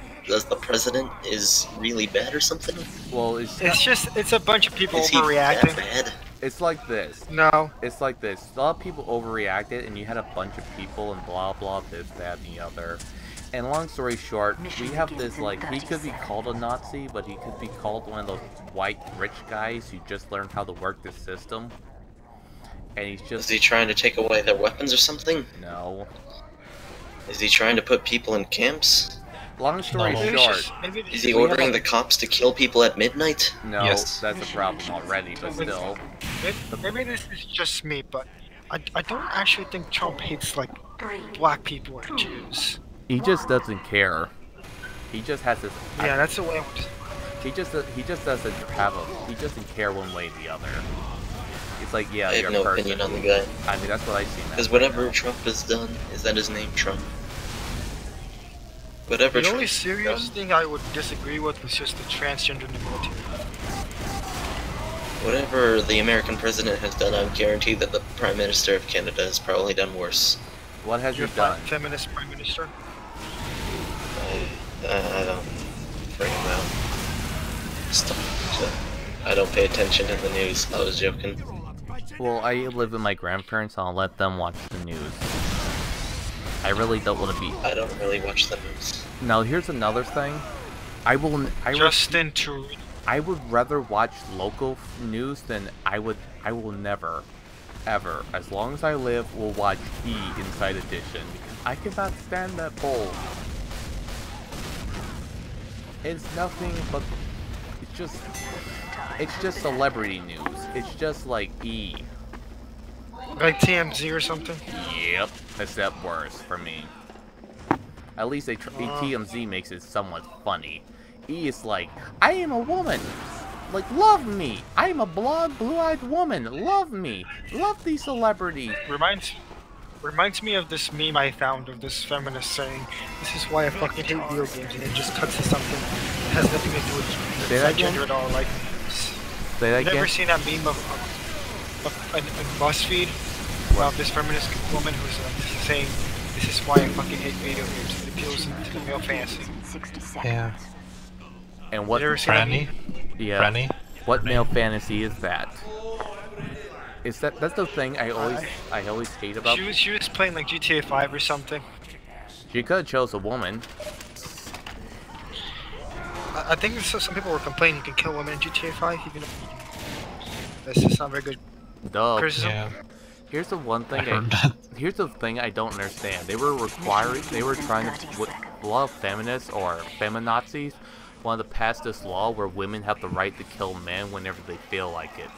S11: president is really bad or something.
S12: Well,
S16: it's a bunch of people
S11: Is he
S16: overreacting.
S11: that bad?
S12: It's like this.
S16: No.
S12: It's like this. A lot of people overreacted, and you had a bunch of people and blah blah this, that, and the other. And long story short, we have this like he could be called a Nazi, but he could be called one of those white rich guys who just learned how to work the system. And he's just.
S11: Is he trying to take away their weapons or something?
S12: No.
S11: Is he trying to put people in camps?
S12: Long story short,
S11: is he ordering the cops to kill people at midnight?
S12: No, that's a problem already, but still.
S16: Maybe this is just me, but I don't actually think Trump hates like black people or Jews.
S12: He just doesn't care. He just has this.
S16: Yeah, that's the way.
S12: He just doesn't have a. He doesn't care one way or the other. It's like, yeah,
S11: I have
S12: you're
S11: no
S12: a person.
S11: opinion on the guy.
S12: I mean, that's what I see.
S11: Because whatever Trump has done, is that his name, Trump? Whatever.
S16: The only serious thing I would disagree with was just the transgender in the military.
S11: Whatever the American president has done, I guarantee that the Prime Minister of Canada has probably done worse.
S12: What has he done?
S16: Feminist Prime Minister?
S11: I don't bring him out. Stop. I don't pay attention to the news. I was joking.
S12: Well, I live with my grandparents, so I'll let them watch the news. I really don't want to be.
S11: I don't really watch the news.
S12: Now, here's another thing. I would rather watch local news than I will never, ever, as long as I live, will watch E! Inside Edition. I cannot stand that bull. It's nothing but, it's just celebrity news. It's just like E!
S16: Like TMZ or something?
S12: Yep, except worse for me. At least TMZ makes it somewhat funny. E is like, I am a woman! Like, love me! I am a blonde, blue-eyed woman! Love me! Love these celebrities!
S16: Reminds me of this meme I found of this feminist saying, this is why I fucking hate video games, and it just cuts to something that has nothing to do with gender at all. Like,
S12: say that
S16: you never seen that meme of BuzzFeed about this feminist woman who's saying, this is why I fucking hate video games. It appeals to the male fantasy.
S13: Yeah.
S12: And what?
S13: Franny?
S12: Yeah.
S13: Franny?
S12: What male fantasy is that? Is that's the thing I always hate about.
S16: She was playing like GTA 5 or something.
S12: She could have chose a woman.
S16: I think some people were complaining you can kill women in GTA 5, even if that's just not very good criticism.
S13: Yeah.
S12: Here's the one thing here's the thing I don't understand. They were trying to, with a lot of feminists or feminazis wanted to pass this law where women have the right to kill men whenever they feel like it.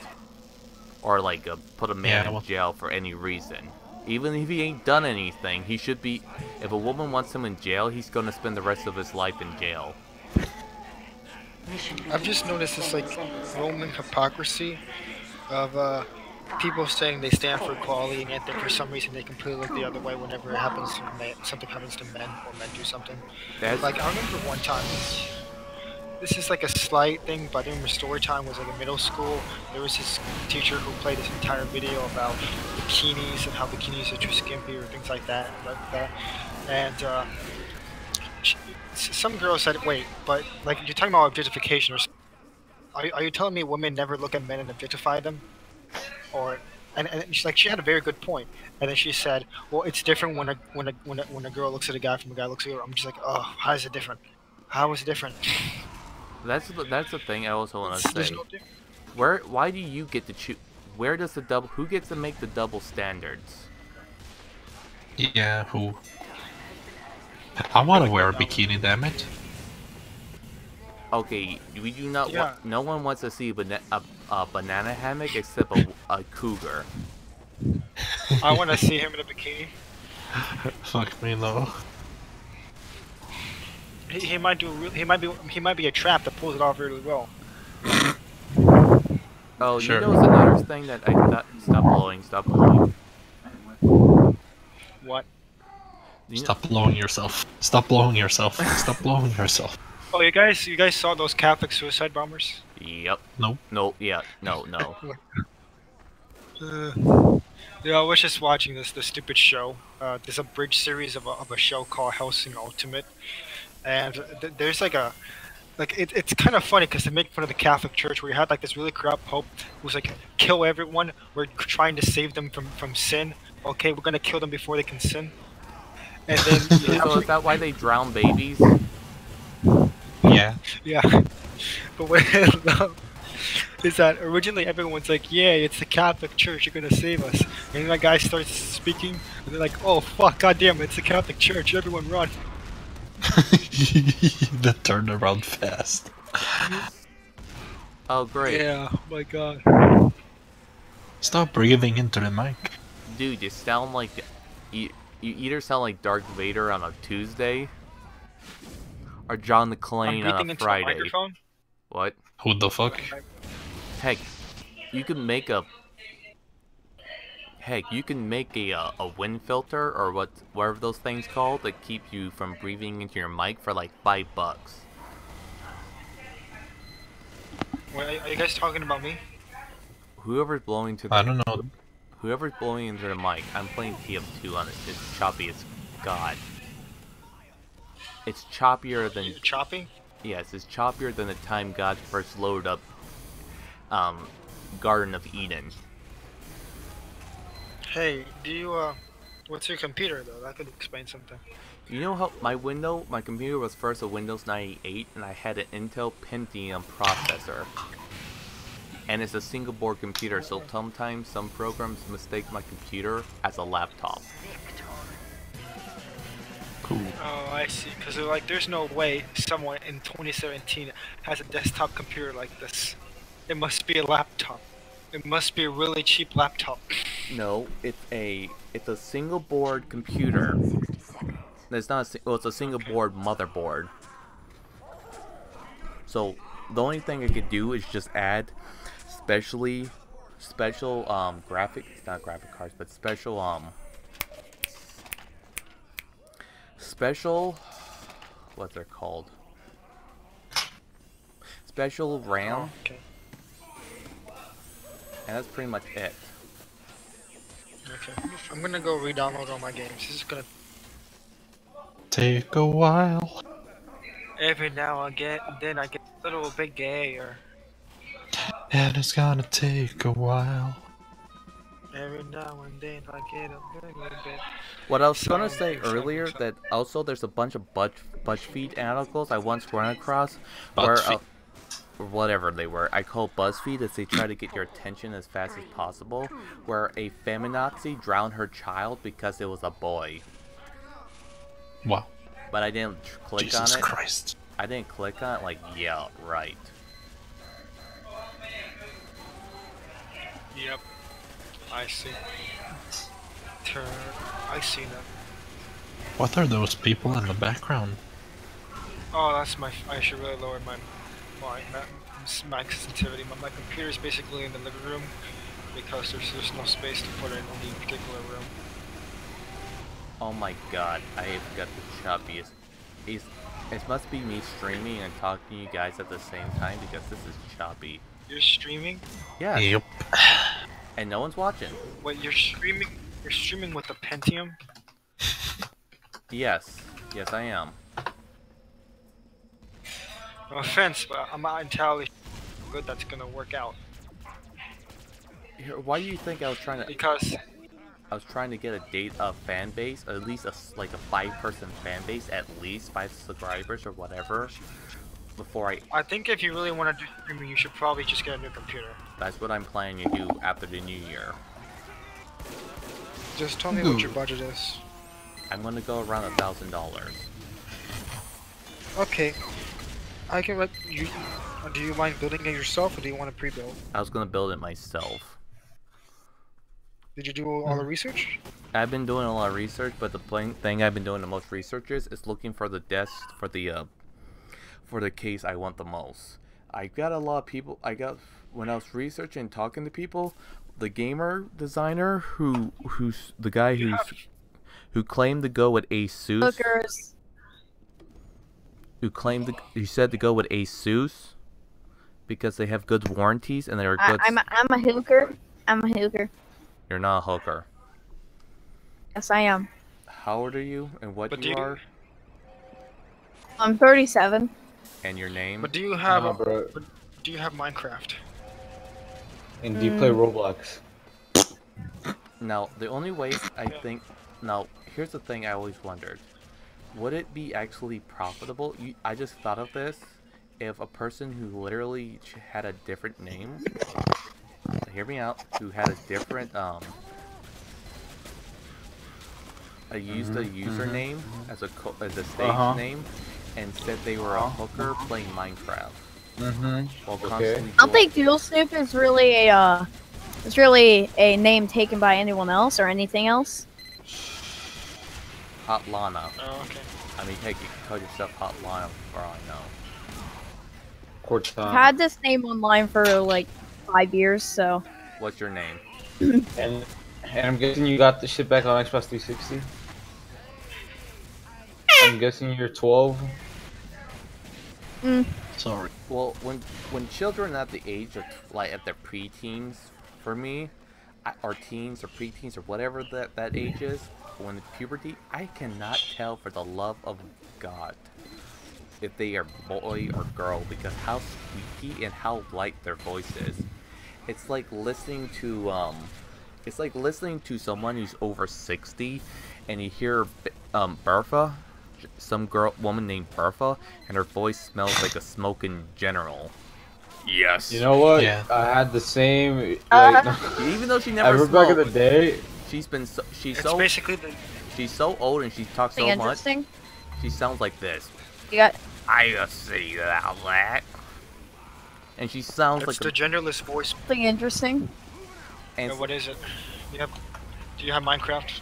S12: Or like put a man in jail for any reason. Even if he ain't done anything, he should be, if a woman wants him in jail, he's gonna spend the rest of his life in jail.
S16: I've just noticed this like Roman hypocrisy of people saying they stand for equality, and yet for some reason they completely look the other way whenever it happens to something happens to men or men do something. Like I remember one time, this is like a slight thing, but I remember story time was like in middle school. There was this teacher who played this entire video about bikinis and how bikinis are too skimpy or things like that. And some girl said, "Wait, but like you're talking about objectification, or are you telling me women never look at men and objectify them?" Or and she's like, she had a very good point. And then she said, "Well, it's different when a girl looks at a guy from a guy looks at her." I'm just like, "Oh, how is it different? How is it different?"
S12: That's the thing I also want to say. Why do you get to choose? Where does who gets to make the double standards?
S13: Yeah, who? I want to wear a bikini, damn it.
S12: Okay, we do not want, no one wants to see a banana hammock except a cougar.
S16: I want to see him in a bikini.
S13: Fuck me, no.
S16: he might do. He might be a trap that pulls it off really well.
S12: Oh,
S13: Sure.
S12: you know, it's another thing that I thought. Stop blowing. Stop blowing.
S16: What?
S13: Stop blowing yourself. Stop blowing yourself. Stop blowing yourself.
S16: Oh, you guys saw those Catholic suicide bombers?
S12: Yep.
S13: Nope.
S12: No. Yeah. No. No.
S16: Yeah, I was just watching this stupid show. There's a bridge series of a show called Helsing Ultimate, and there's it's kind of funny because they make fun of the Catholic Church, where you had like this really corrupt pope who's like, kill everyone. We're trying to save them from sin. Okay, we're gonna kill them before they can sin. And then
S12: so is that why they drown babies?
S13: Yeah.
S16: Yeah. But what is that originally everyone's like, yeah, it's the Catholic Church, you're gonna save us. And then that guy starts speaking, and they're like, oh fuck, goddamn, it's the Catholic Church, everyone run.
S13: That turned around fast.
S12: Oh great.
S16: Yeah, oh my god.
S13: Stop breathing into the mic.
S12: Dude, you sound like you either sound like Darth Vader on a Tuesday or John McClane on a Friday. What?
S13: Who the fuck?
S12: Heck, you can make a wind filter or whatever those things called that keep you from breathing into your mic for like $5.
S16: Wait, are you guys talking about me?
S12: Whoever's blowing to the
S13: I don't know.
S12: Whoever's blowing into the mic, I'm playing TF2 on it. It's choppy as God. It's choppier than
S16: choppy?
S12: Yes, it's choppier than the time God first loaded up Garden of Eden.
S16: Hey, do you what's your computer though? That could explain something.
S12: You know how my computer was first a Windows 98 and I had an Intel Pentium processor. And it's a single board computer, so sometimes some programs mistake my computer as a laptop.
S13: Cool.
S16: Oh, I see. Because like, there's no way someone in 2017 has a desktop computer like this. It must be a laptop. It must be a really cheap laptop.
S12: No, it's a single board computer. It's not it's a single board motherboard. So the only thing I could do is just add special not graphic cards, but special what's they're called? Special RAM.
S16: Oh, okay.
S12: And that's pretty much it.
S16: Okay. I'm gonna go re-download all my games. This is gonna
S13: take a while.
S16: Every now and then I get a little bit gayer.
S13: And it's gonna take a while.
S16: Every now and then I get a little bit.
S12: What I was gonna say earlier, that also there's a bunch of BuzzFeed articles I once ran across where or whatever they were. I call BuzzFeed as they try to get your attention as fast as possible, where a feminazi drowned her child because it was a boy.
S13: Wow.
S12: But I didn't click on it.
S13: Jesus Christ.
S12: I didn't click on it like, yeah, right.
S16: Yep. I see. I see that.
S13: What are those people in the background?
S16: Oh, that's my. I should really lower my mic sensitivity. My computer is basically in the living room because there's no space to put it in any particular room.
S12: Oh my god, I have got the choppiest. It must be me streaming and talking to you guys at the same time because this is choppy.
S16: You're streaming?
S12: Yeah.
S13: Yep.
S12: And no one's watching.
S16: Wait, you're streaming? You're streaming with the Pentium?
S12: Yes. Yes, I am.
S16: No offense, but I'm not entirely good that's gonna work out.
S12: Why do you think I was trying to...
S16: Because...
S12: I was trying to get a fan base, or at least like a 5-person fan base, at least 5 subscribers or whatever, before
S16: I think if you really want to do streaming, you should probably just get a new computer.
S12: That's what I'm planning to do after the new year.
S16: Just tell me what your budget is.
S12: I'm gonna go around $1,000.
S16: Okay. I can let you... Do you mind building it yourself, or do you want to pre-build?
S12: I was gonna build it myself.
S16: Did you do all the research?
S12: I've been doing a lot of research, but the thing I've been doing the most research is looking for the desk for the for the case I want the most. I got a lot of people. When I was researching and talking to people, the gamer designer who's the guy who claimed to go with Asus.
S9: Hookers.
S12: He said to go with Asus because they have good warranties and they are good.
S9: I'm a hooker. I'm a hooker.
S12: You're not a hooker.
S9: Yes, I am.
S12: How old are you and what you are?
S9: I'm 37.
S12: And your name?
S16: But do you have do you have Minecraft?
S10: And do you play Roblox?
S12: Now, the only way I think... Now, here's the thing I always wondered. Would it be actually profitable? I just thought of this. If a person who literally had a different name... hear me out. Who had a different... used a username as a stage name and said they were a hooker playing Minecraft.
S9: I don't think Dual Snoop is really a name taken by anyone else or anything else.
S12: Hot Lana.
S16: Oh, okay.
S12: I mean, heck, you can call yourself Hot Lana for all I know.
S9: I've had this name online for like 5 years, so.
S12: What's your name?
S10: and I'm guessing you got the shit back on Xbox 360? I'm guessing you're 12?
S12: Sorry. Well, when children at the age of like at their preteens, for me, or teens or preteens or whatever that age is, when it's puberty, I cannot tell for the love of God if they are boy or girl because how squeaky and how light their voice is. It's like listening to someone who's over 60, and you hear Bertha. Some woman named Bertha, and her voice smells like a smoking general. Yes.
S10: You know what?
S12: Yeah.
S10: I had the same.
S12: Even though she never smoked.
S10: Back in the day.
S12: She's
S16: basically
S12: she's so old and she talks so much.
S9: Interesting.
S12: She sounds like this.
S9: You got.
S12: I see that. And she sounds like
S16: the genderless voice.
S9: Something interesting.
S16: And what is it? Do you have Minecraft?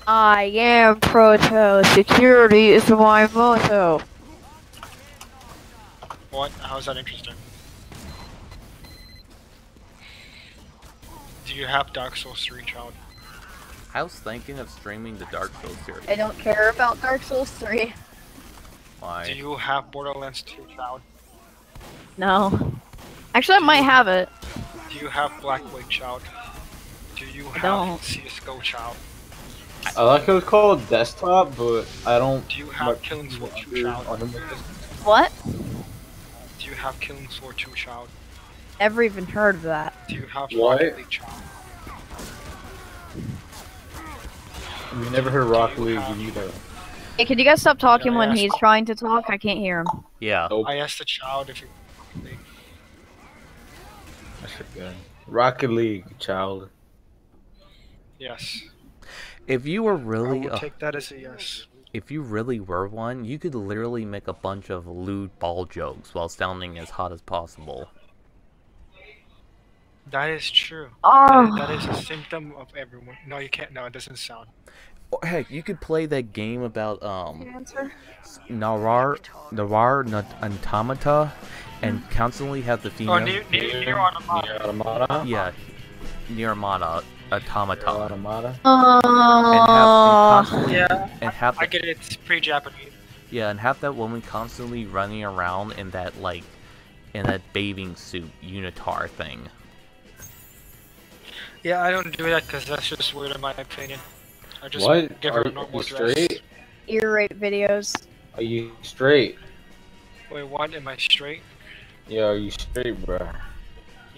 S9: I am Proto. Security is my motto.
S16: What? How is that interesting? Do you have Dark Souls 3, child?
S12: I was thinking of streaming the Dark Souls series.
S9: I don't care about Dark Souls 3.
S12: Why?
S16: Do you have Borderlands 2, child?
S9: No. Actually, I might have it.
S16: Do you have Black Blade, child? Do you have CSGO, child?
S10: I like how it's called desktop, but I don't.
S16: Do you have Killing Floor 2, child?
S9: What?
S16: Do you have Killing Floor 2, child?
S9: Never even heard of that.
S16: Do you have
S10: What?
S16: Rocket League, child?
S10: You never heard Rocket League either.
S9: Hey, could you guys stop talking when he's trying to talk? I can't hear him.
S12: Yeah.
S16: I asked the child if you.
S10: That's good. Rocket League, child.
S16: Yes.
S12: If you were really
S16: I would take that as a yes.
S12: If you really were one, you could literally make a bunch of lewd ball jokes while sounding as hot as possible.
S16: That is true.
S9: Oh.
S16: That is a symptom of everyone. No, you can't. No, it doesn't sound.
S12: Heck, you could play that game about
S9: Answer?
S12: Narar Automata and constantly have the female.
S16: Oh, Nier Automata.
S12: Yeah, Nier Automata.
S16: Yeah, I get it. It's pretty Japanese.
S12: Yeah, and have that woman constantly running around in that bathing suit unitard thing.
S16: Yeah, I don't do that because that's just weird in my opinion. I just
S10: What?
S16: give her a normal dress.
S10: Straight?
S9: Ear rape videos.
S10: Are you straight?
S16: Wait, what? Am I straight?
S10: Yeah, are you straight, bro?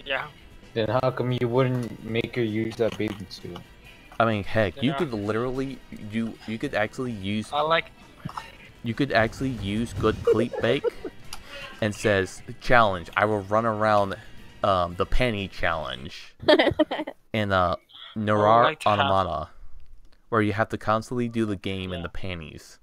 S16: Yeah.
S10: Then how come you wouldn't make her use that bathing suit?
S12: I mean, heck, you
S16: Yeah.
S12: could literally you could actually use
S16: You
S12: could actually use good clickbait and says challenge. I will run around the penny challenge in Narar Automata, where you have to constantly do the game in the panties.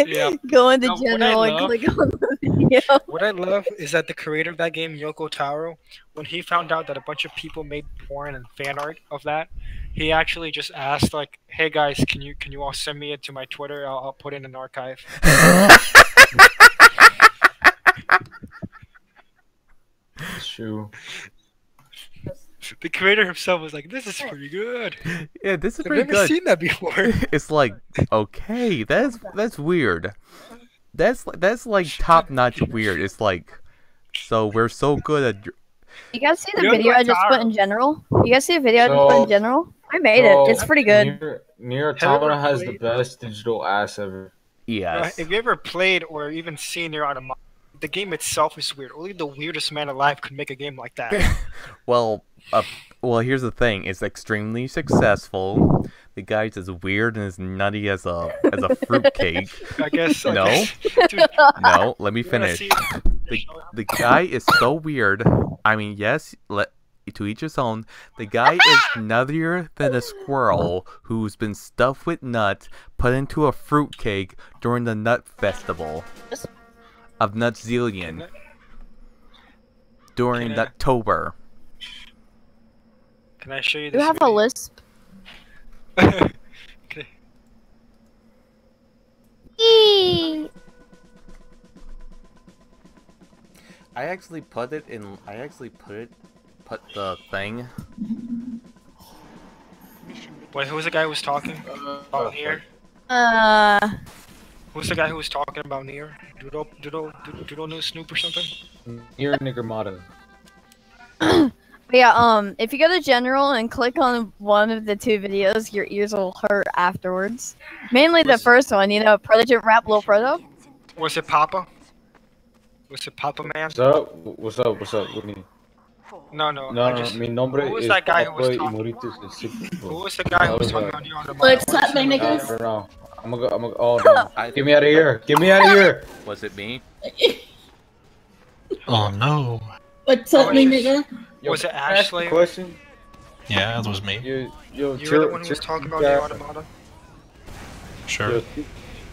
S16: Yeah.
S9: Go into
S16: No, what I
S9: general and
S16: love-
S9: click on the video.
S16: What I love is that the creator of that game, Yoko Taro, when he found out that a bunch of people made porn and fan art of that, he actually just asked like, "Hey guys, can you all send me it to my Twitter? I'll put it in an archive."
S10: It's true.
S16: The creator himself was like, "This is pretty good."
S12: Yeah, this is
S16: I've
S12: pretty
S16: never
S12: good.
S16: seen that before.
S12: It's like, okay, that's weird. That's like top notch weird. It's like, so we're so good at.
S9: You guys see the video I just put in general? You guys see the video I just put in general? I made it. It's pretty good.
S10: Nier Automata has the best digital ass ever.
S12: Yes.
S16: If you ever played or even seen Nier Automata, the game itself is weird. Only the weirdest man alive could make a game like that.
S12: Well, here's the thing. It's extremely successful. The guy's as weird and as nutty as a fruitcake.
S16: I guess.
S12: No,
S16: Dude,
S12: no. Let me
S16: you wanna
S12: finish.
S16: see-
S12: The guy is so weird. I mean, yes. To each his own. The guy is nuttier than a squirrel who's been stuffed with nuts, put into a fruitcake during the nut festival of Nutzillion during Nuttober.
S16: Can I show you
S9: You
S16: this?
S9: have a lisp.
S12: I actually put it in. Put the thing.
S16: Wait, who was the guy who was talking about Nier? Who's the guy who was talking about Nier? Doodle No Snoop or something?
S10: Nier Nigromata.
S9: But yeah, if you go to general and click on one of the two videos, your ears will hurt afterwards. Mainly the first one, you know, Proto Rap Lil Proto.
S16: Was it Papa? Was it Papa Man?
S10: What's up? What's up? What's up? What do you mean?
S16: No, no.
S10: No, mi nombre
S16: Who was
S10: es
S16: that guy who was
S10: Papa
S16: talking?
S10: Imoritus el Cíclico.
S16: Who was the guy who was talking about Nier Automata?
S17: What's up, my niggas?
S10: I don't know. I'm gonna go. Oh no! Get me out of here! Get me out of here!
S12: Was it me?
S13: Oh no.
S17: What's up, my nigga?
S16: Was it
S10: Can I ask a
S16: Ashley?
S10: question?
S13: Yeah, that was me.
S10: You
S16: You were the one who was talking about Nier Automata?
S13: Sure.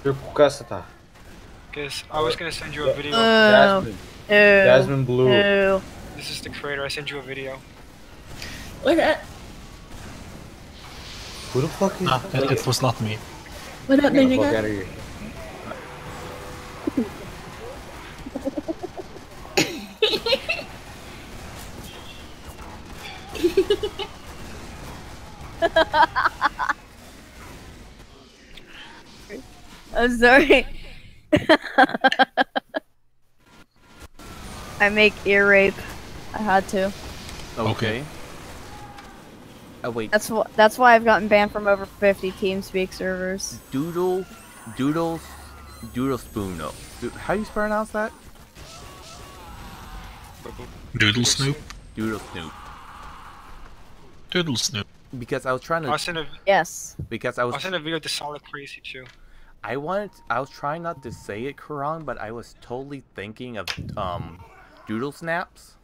S16: Because I was gonna send you a video.
S10: Jasmine. Jasmine Blue.
S16: This is the creator. I sent you a video.
S17: What up?
S10: Who the fuck is?
S13: Nah, it was not me.
S17: What up, my
S10: Get the fuck
S17: nigga?
S10: out of here.
S9: I'm sorry. I make ear rape. I had to.
S12: Okay. Oh wait.
S9: That's why I've gotten banned from over 50 TeamSpeak servers.
S12: Doodle Spoon. No. How do you pronounce that?
S13: Doodle Snoop?
S12: Doodle Snoop.
S13: Doodle Snoop.
S12: Because I was trying to.
S16: I'll send a.
S9: Yes.
S12: Because I was.
S16: I'll send a video to Solid Crazy too.
S12: I was trying not to say it wrong, but I was totally thinking of Doodle Snaps.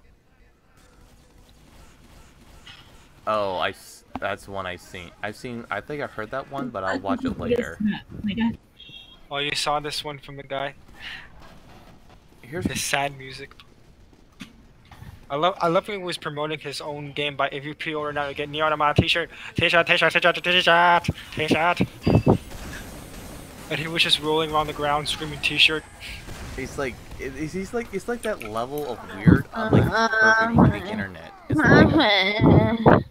S12: Oh, that's one I've seen. I think I've heard that one, but I'll watch it later.
S16: Oh, you saw this one from the guy?
S12: Here's
S16: his sad music. I love when he was promoting his own game by if you pre-order now you get Nier Automata t-shirt. And he was just rolling around the ground screaming t-shirt.
S12: It's like it's like that level of weird on like perfect on the internet. It's like,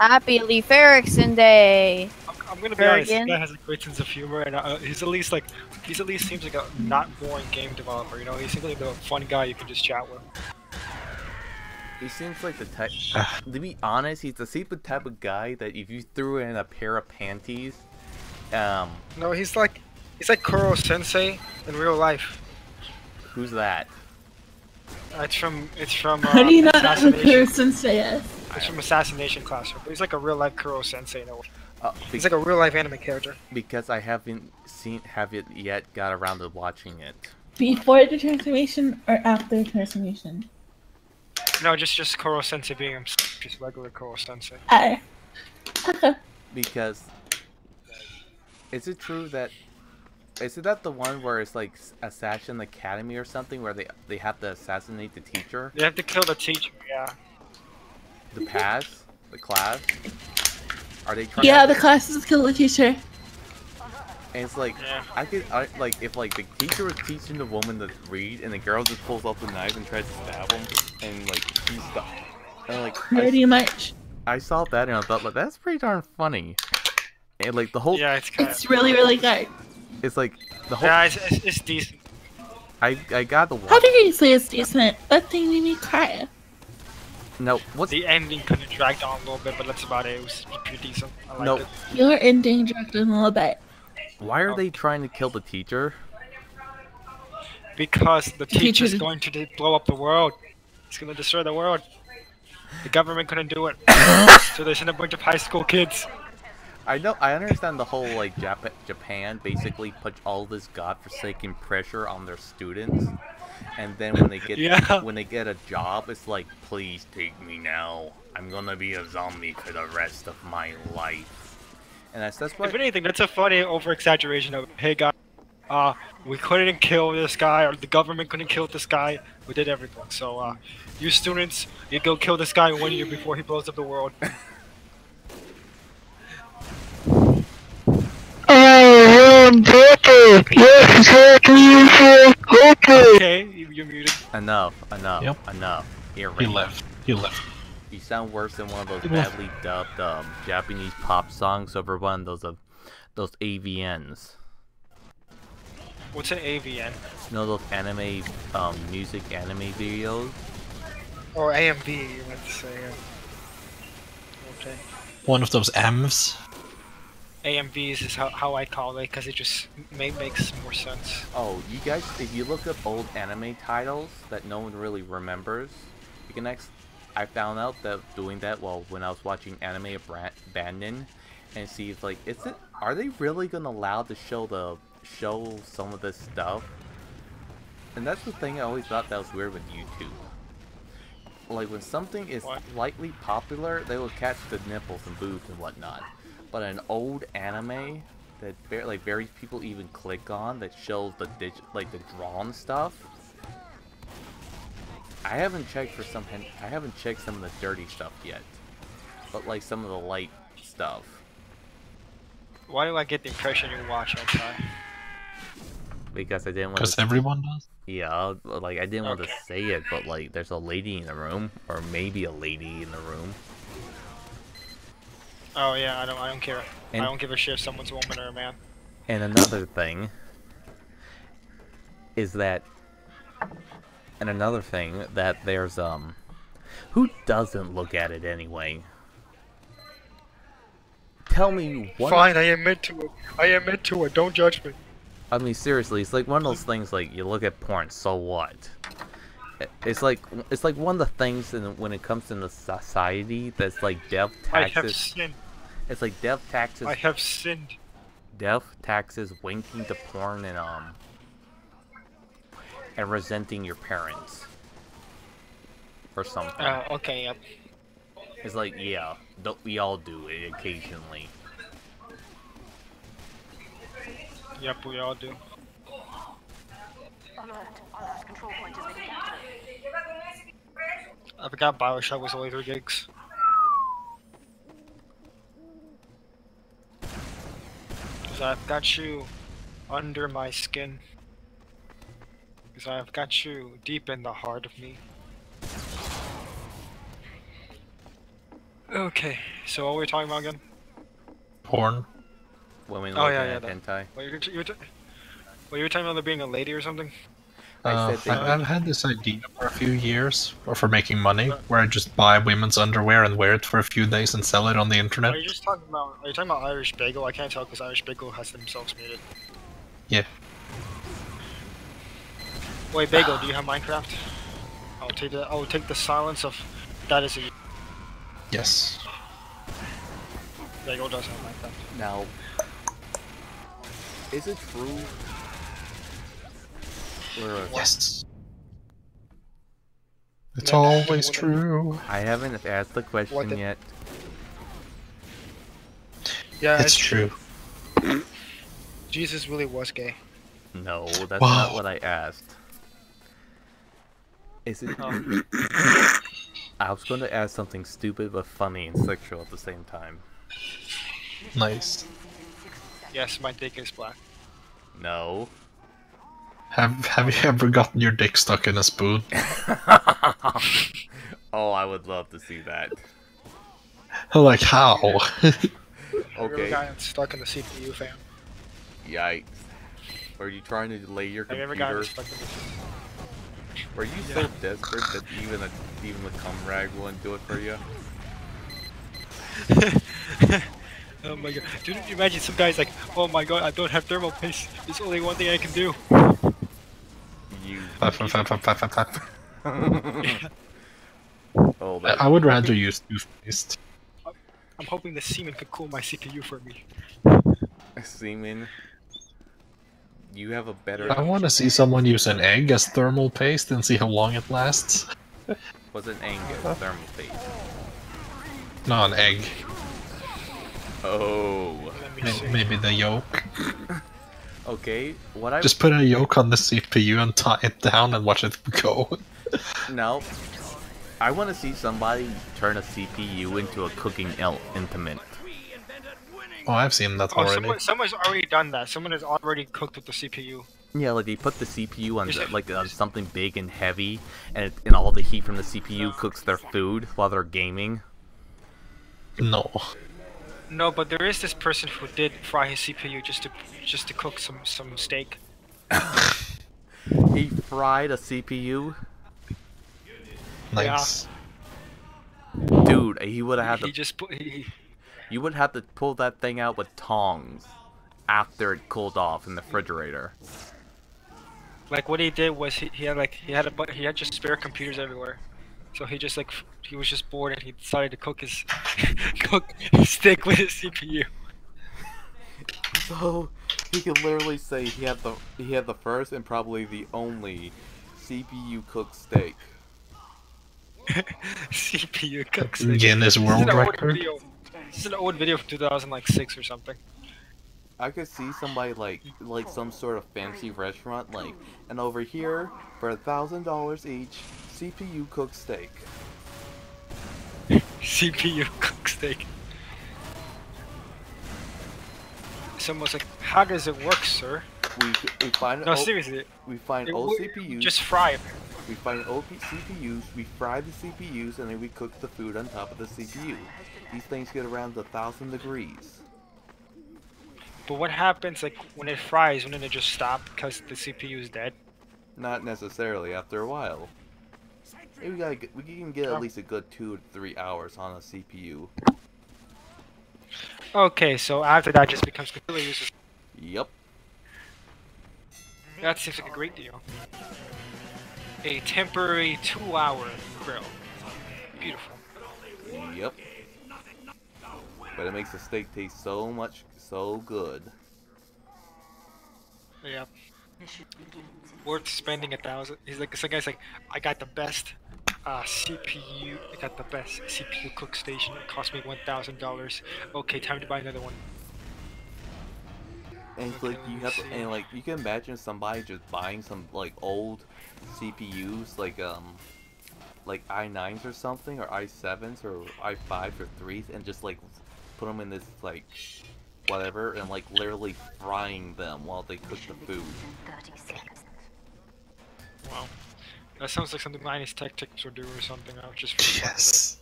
S9: Happy Leif Erikson Day.
S16: I'm gonna be honest. This guy has a great sense of humor, and he's at least seems like a not boring game developer. You know, he seems like a fun guy you can just chat with.
S12: he seems like the type. To be honest, he's the type of guy that if you threw in a pair of panties,
S16: No, he's like Kuro Sensei in real life.
S12: Who's that?
S16: It's from
S17: How do you not know who
S16: Assassination.
S17: Kuro Sensei is?
S16: It's from Assassination Classroom, but he's like a real life Kuro Sensei in a way. He's like a real life anime character.
S12: Because I haven't have it yet got around to watching it.
S17: Before the transformation or after the transformation?
S16: No, just Kuro Sensei being himself, just regular Kuro Sensei.
S12: Because is it true that Isn't that the one where it's like Assassin Academy or something, where they have to assassinate the teacher?
S16: They have to kill the teacher, yeah.
S12: The class? Are they trying?
S17: Yeah, the class is kill the teacher.
S12: And it's like, like if like the teacher was teaching the woman to read, and the girl just pulls out the knife and tries to stab him, and like he's stuck. And like
S17: pretty much.
S12: I saw that and I thought, like, that's pretty darn funny. And like the whole,
S17: it's really really good.
S12: It's like the whole.
S16: Yeah, it's decent.
S12: I got the.
S17: How do you say it's decent? That thing made me cry.
S12: No, what's
S16: the ending? Could have dragged on a little bit, but that's about it. It was pretty decent. I liked it.
S17: Your ending dragged in a little bit.
S12: Why are they trying to kill the teacher?
S16: Because the teacher's going to blow up the world. He's going to destroy the world. The government couldn't do it, so they sent a bunch of high school kids.
S12: I know. I understand the whole like Japan basically puts all this godforsaken pressure on their students, and then when they get when they get a job, it's like, please take me now. I'm gonna be a zombie for the rest of my life. And that's why.
S16: If anything, that's a funny over-exaggeration of, hey guys, we couldn't kill this guy, or the government couldn't kill this guy. We did everything. So, you students, you go kill this guy 1 year before he blows up the world. Okay, you're muted.
S12: Enough.
S13: Yep.
S12: Enough. Here,
S13: He left.
S12: You sound worse than one of those badly dubbed Japanese pop songs over one of those AVNs.
S16: What's an AVN?
S12: You know those anime, music anime videos?
S16: Or AMV, you meant to say. Okay.
S13: One of those M's.
S16: AMVs is how I call it, because it just makes more sense.
S12: Oh, you guys, if you look up old anime titles that no one really remembers, you can I found out that doing that when I was watching Anime Abandon, and see if like, are they really gonna allow to show some of this stuff? And that's the thing I always thought that was weird with YouTube. Like when something is slightly popular, they will catch the nipples and boobs and whatnot. But an old anime that very people even click on that shows the the drawn stuff. I haven't checked some of the dirty stuff yet, but like some of the light stuff.
S16: Why do I get the impression you watch outside?
S12: Because I didn't want.
S13: Because everyone does.
S12: Yeah, like I didn't want to say it, but like there's a lady in the room, or maybe a lady in the room.
S16: Oh yeah, I don't care. I don't give a shit if someone's a woman or a man.
S12: And another thing is that. And another thing that there's who doesn't look at it anyway? Tell me what.
S16: Fine, I admit to it. I admit to it. Don't judge me.
S12: I mean, seriously, it's like one of those things. Like you look at porn, so what? It's like one of the things when it comes to the society that's like death taxes.
S16: I have sinned.
S12: It's like death taxes.
S16: I have sinned.
S12: Death taxes, winking to porn, and resenting your parents or something.
S16: Okay, yep.
S12: It's like, yeah, we all do it occasionally.
S16: Yep, we all do. I forgot BioShock was only 3 gigs. Cause I've got you under my skin. Because I've got you deep in the heart of me. Okay, so what were we talking about again?
S13: Porn.
S12: Women looking at hentai.
S16: You were talking about there being a lady or something?
S13: I've had this idea for a few years, or for making money, where I just buy women's underwear and wear it for a few days and sell it on the internet.
S16: Are you talking about Irish Bagel? I can't tell because Irish Bagel has themselves muted.
S13: Yeah.
S16: Wait, Bagel, do you have Minecraft? I'll take the silence of that as a.
S13: Yes.
S16: Bagel does have Minecraft.
S12: Now, is it true?
S13: Yes. It's always true.
S12: I haven't asked the question yet.
S16: Yeah,
S13: it's true.
S16: Did Jesus really was gay.
S12: No, that's not what I asked. Is it? I was going to ask something stupid but funny and sexual at the same time.
S13: Nice.
S16: Yes, my dick is black.
S12: No.
S13: Have you ever gotten your dick stuck in a spoon?
S12: Oh, I would love to see that.
S13: Like how?
S12: Okay.
S16: Got stuck in the CPU, fam.
S12: Yikes. Were you trying to delay your
S16: Have you
S12: computer?
S16: ever gotten stuck in the
S12: Were you so desperate that even the cum rag wouldn't do it for you?
S16: Oh my god. Dude, you imagine some guy's like, oh my god, I don't have thermal paste. There's only one thing I can do.
S12: You.
S13: Oh, I would rather use toothpaste.
S16: I'm hoping the semen could cool my CPU for me.
S12: Semen? You have a better...
S13: I want to see someone use an egg as thermal paste and see how long it lasts.
S12: What's an egg as thermal paste?
S13: No, an egg.
S12: Oh.
S13: Maybe the yolk.
S12: Okay, what I...
S13: Just put a yolk on the CPU and tie it down and watch it go.
S12: No. I want to see somebody turn a CPU into a cooking implement.
S13: Oh, I've seen that already.
S16: Someone's already done that. Someone has already cooked with the CPU.
S12: Yeah, like they put the CPU on on something big and heavy, and all the heat from the CPU cooks their food while they're gaming.
S13: No.
S16: No, but there is this person who did fry his CPU just to cook some steak.
S12: He fried a CPU.
S13: Nice.
S12: Yeah. Dude, he would have had
S16: to.
S12: You would have to pull that thing out with tongs after it cooled off in the refrigerator.
S16: Like what he did was he had just spare computers everywhere, so he was just bored and he decided to cook his steak with his CPU.
S12: So he could literally say he had the first and probably the only CPU cooked steak.
S16: CPU cooked steak.
S13: Guinness World Record.
S16: This is an old video from 2006 or something.
S12: I could see somebody like some sort of fancy restaurant and over here for $1,000 each, CPU cooked steak.
S16: CPU cooked steak. Someone's like, how does it work, sir?
S12: We find
S16: seriously.
S12: We find old CPUs.
S16: Just fry it.
S12: We find old CPUs, we fry the CPUs, and then we cook the food on top of the CPU. These things get around 1,000 degrees.
S16: But what happens when it fries? Wouldn't it just stop because the CPU is dead?
S12: Not necessarily. After a while, we can get at least a good 2 to 3 hours on a CPU.
S16: Okay, so after that, just becomes completely useless.
S12: Yep.
S16: That seems like a great deal. A temporary 2-hour grill. Beautiful.
S12: Yep. But it makes the steak taste so good.
S16: Yep. Worth spending 1,000. Some guy's like, I got the best CPU. I got the best CPU cook station. It cost me $1,000. Okay, time to buy another one.
S12: And you can imagine somebody just buying some old CPUs like i9s or something, or i7s or i5s or 3s, and just put them in this whatever, and literally frying them while they cook the food.
S16: Wow, that sounds like something Linus Tech Tips would do or something. I was just
S13: yes.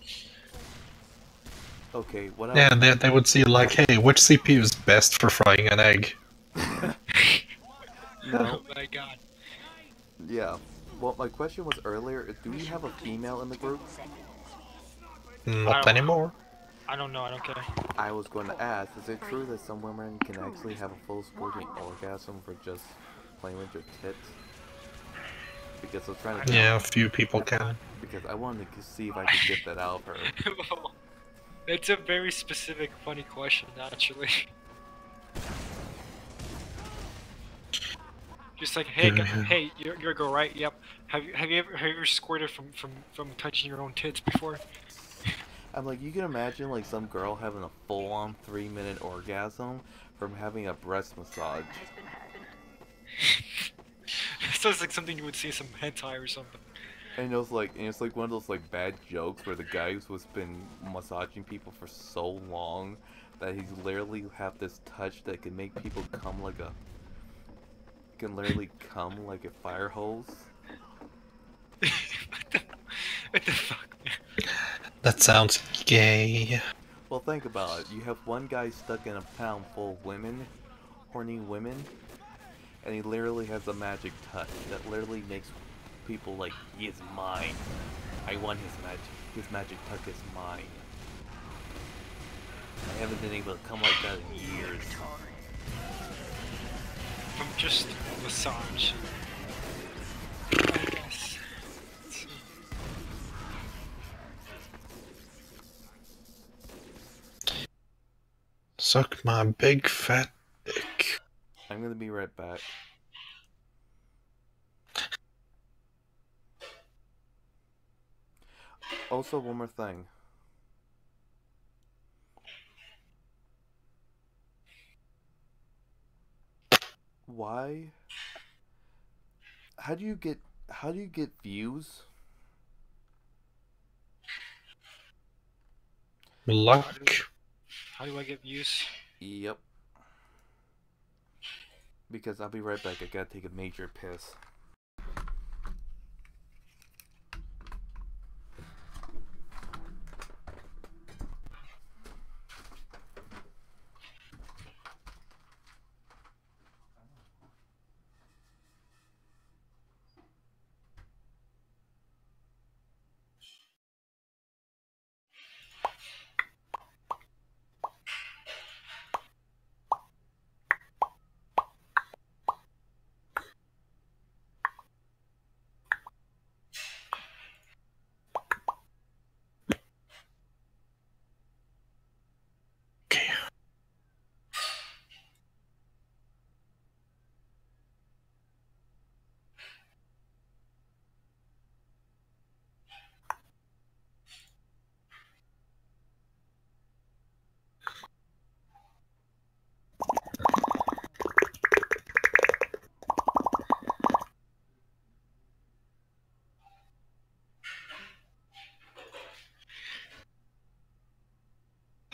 S12: Okay, what else?
S13: Yeah, they would see hey, which CPU is best for frying an egg?
S12: No.
S16: Oh my god.
S12: Yeah. Well, my question was earlier, do we have a female in the group?
S13: Not anymore.
S16: I don't know, I don't care.
S12: I was going to ask, is it true that some women can actually have a full squirting orgasm for just playing with their tits? Because I was trying to...
S13: Yeah, a few people can.
S12: Because I wanted to see if I could get that out of her.
S16: It's a very specific, funny question, actually. Just like, hey, you're a girl, right? Yep. Have you ever squirted from touching your own tits before?
S12: I'm like, you can imagine some girl having a full-on 3-minute orgasm from having a breast massage.
S16: Sounds like something you would see in some hentai or something.
S12: And it's like one of those like bad jokes where the guy who's been massaging people for so long that he's literally have this touch that can make people come like a literally come like a fire hose.
S16: What the fuck, man?
S13: That sounds gay.
S12: Well, think about it. You have one guy stuck in a town full of women, horny women, and he literally has a magic touch that literally makes people like, he is mine. I want his magic. His magic touch is mine. I haven't been able to come like that in years.
S16: From just massage. I guess.
S13: Suck my big fat dick.
S12: I'm gonna be right back. Also, one more thing. Why? How do you get views?
S13: Luck.
S16: How do I get views?
S12: Yep. Because I'll be right back. I gotta take a major piss.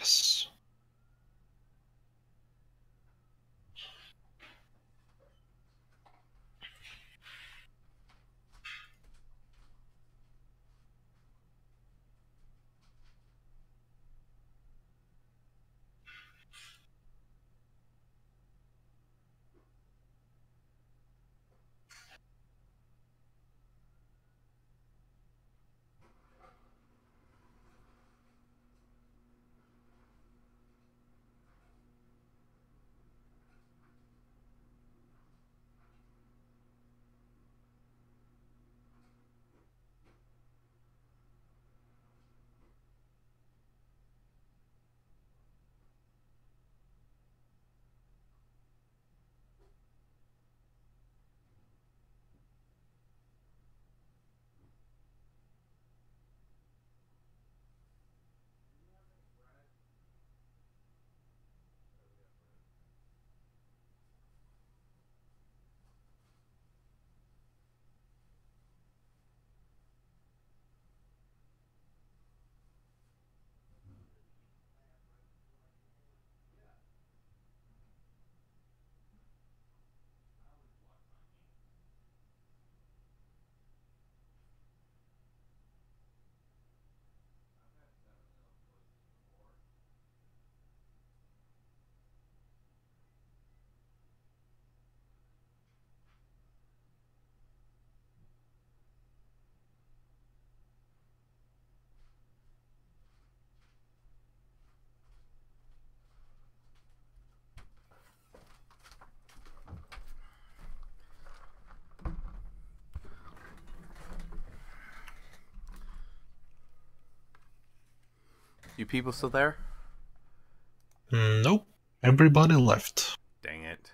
S13: Yes.
S12: You people still there?
S13: Nope. Everybody left.
S12: Dang it.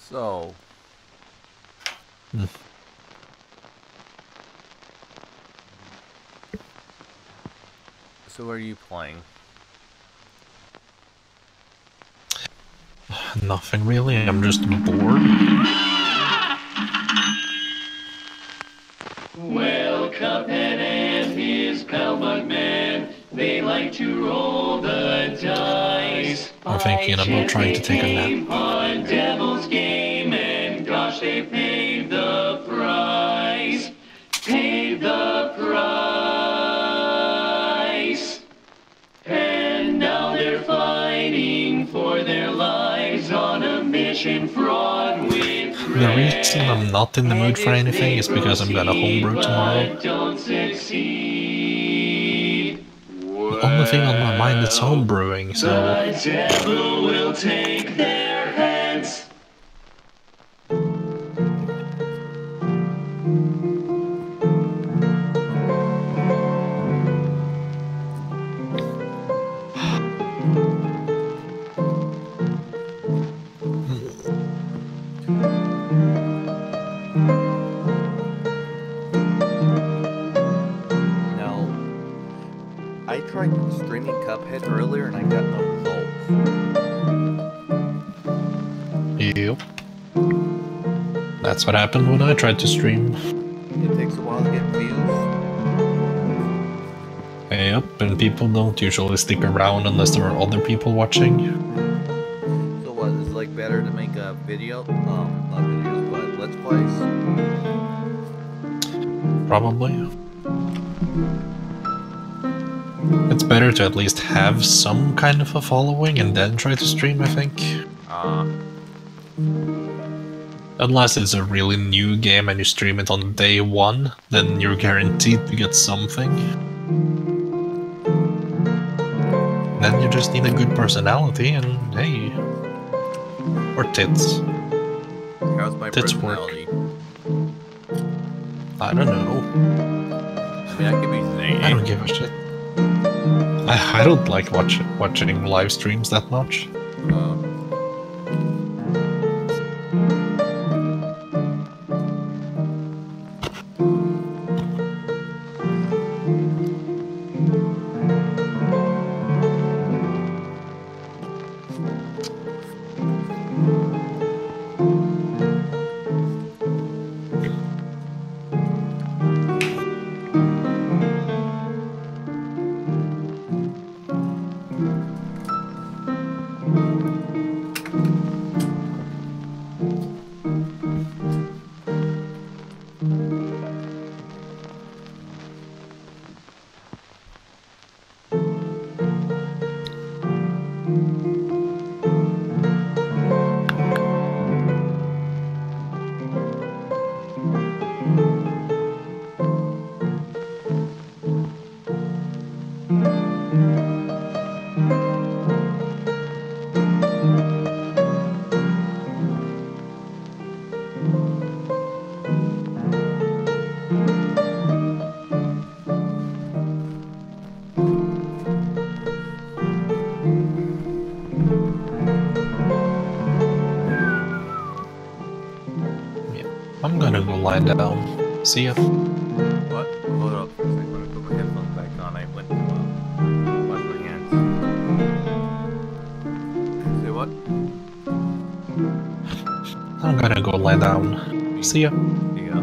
S12: So. So what are you playing?
S13: Nothing really, I'm just bored.
S18: Well, Cuphead and his pal Bugman, they like to roll the dice.
S13: I'm thinking about trying to take a nap.
S18: On Devil's Game, and gosh, they paid the price. Paid the price. And now they're fighting for their lives on a mission fraught with
S13: The reason I'm not in the mood for anything is because I'm gonna homebrew tomorrow.
S18: don't succeed.
S13: The only thing on my mind is homebrewing, so...
S18: The devil will take their heads.
S12: I tried streaming Cuphead earlier and I got no results.
S13: Yep. That's what happened when I tried to stream.
S12: It takes a while to get views.
S13: Yep, and people don't usually stick around unless there are other people watching.
S12: So what, is it like better to make a video? Not videos, but Let's Plays?
S13: Probably. It's better to at least have some kind of a following and then try to stream, I think. Unless it's a really new game and you stream it on day one, then you're guaranteed to get something. Then you just need a good personality and hey... Or tits.
S12: How's my
S13: tits
S12: personality?
S13: Work. I don't know.
S12: I mean, I could be saying.
S13: I don't give a shit. I don't like watching live streams that much. I'm gonna go lie down. See ya.
S12: What? Hold up for a second. When I put my headphones back on, I went to wash my hands. Say what?
S13: I'm gonna go lie down. See ya.
S12: See ya.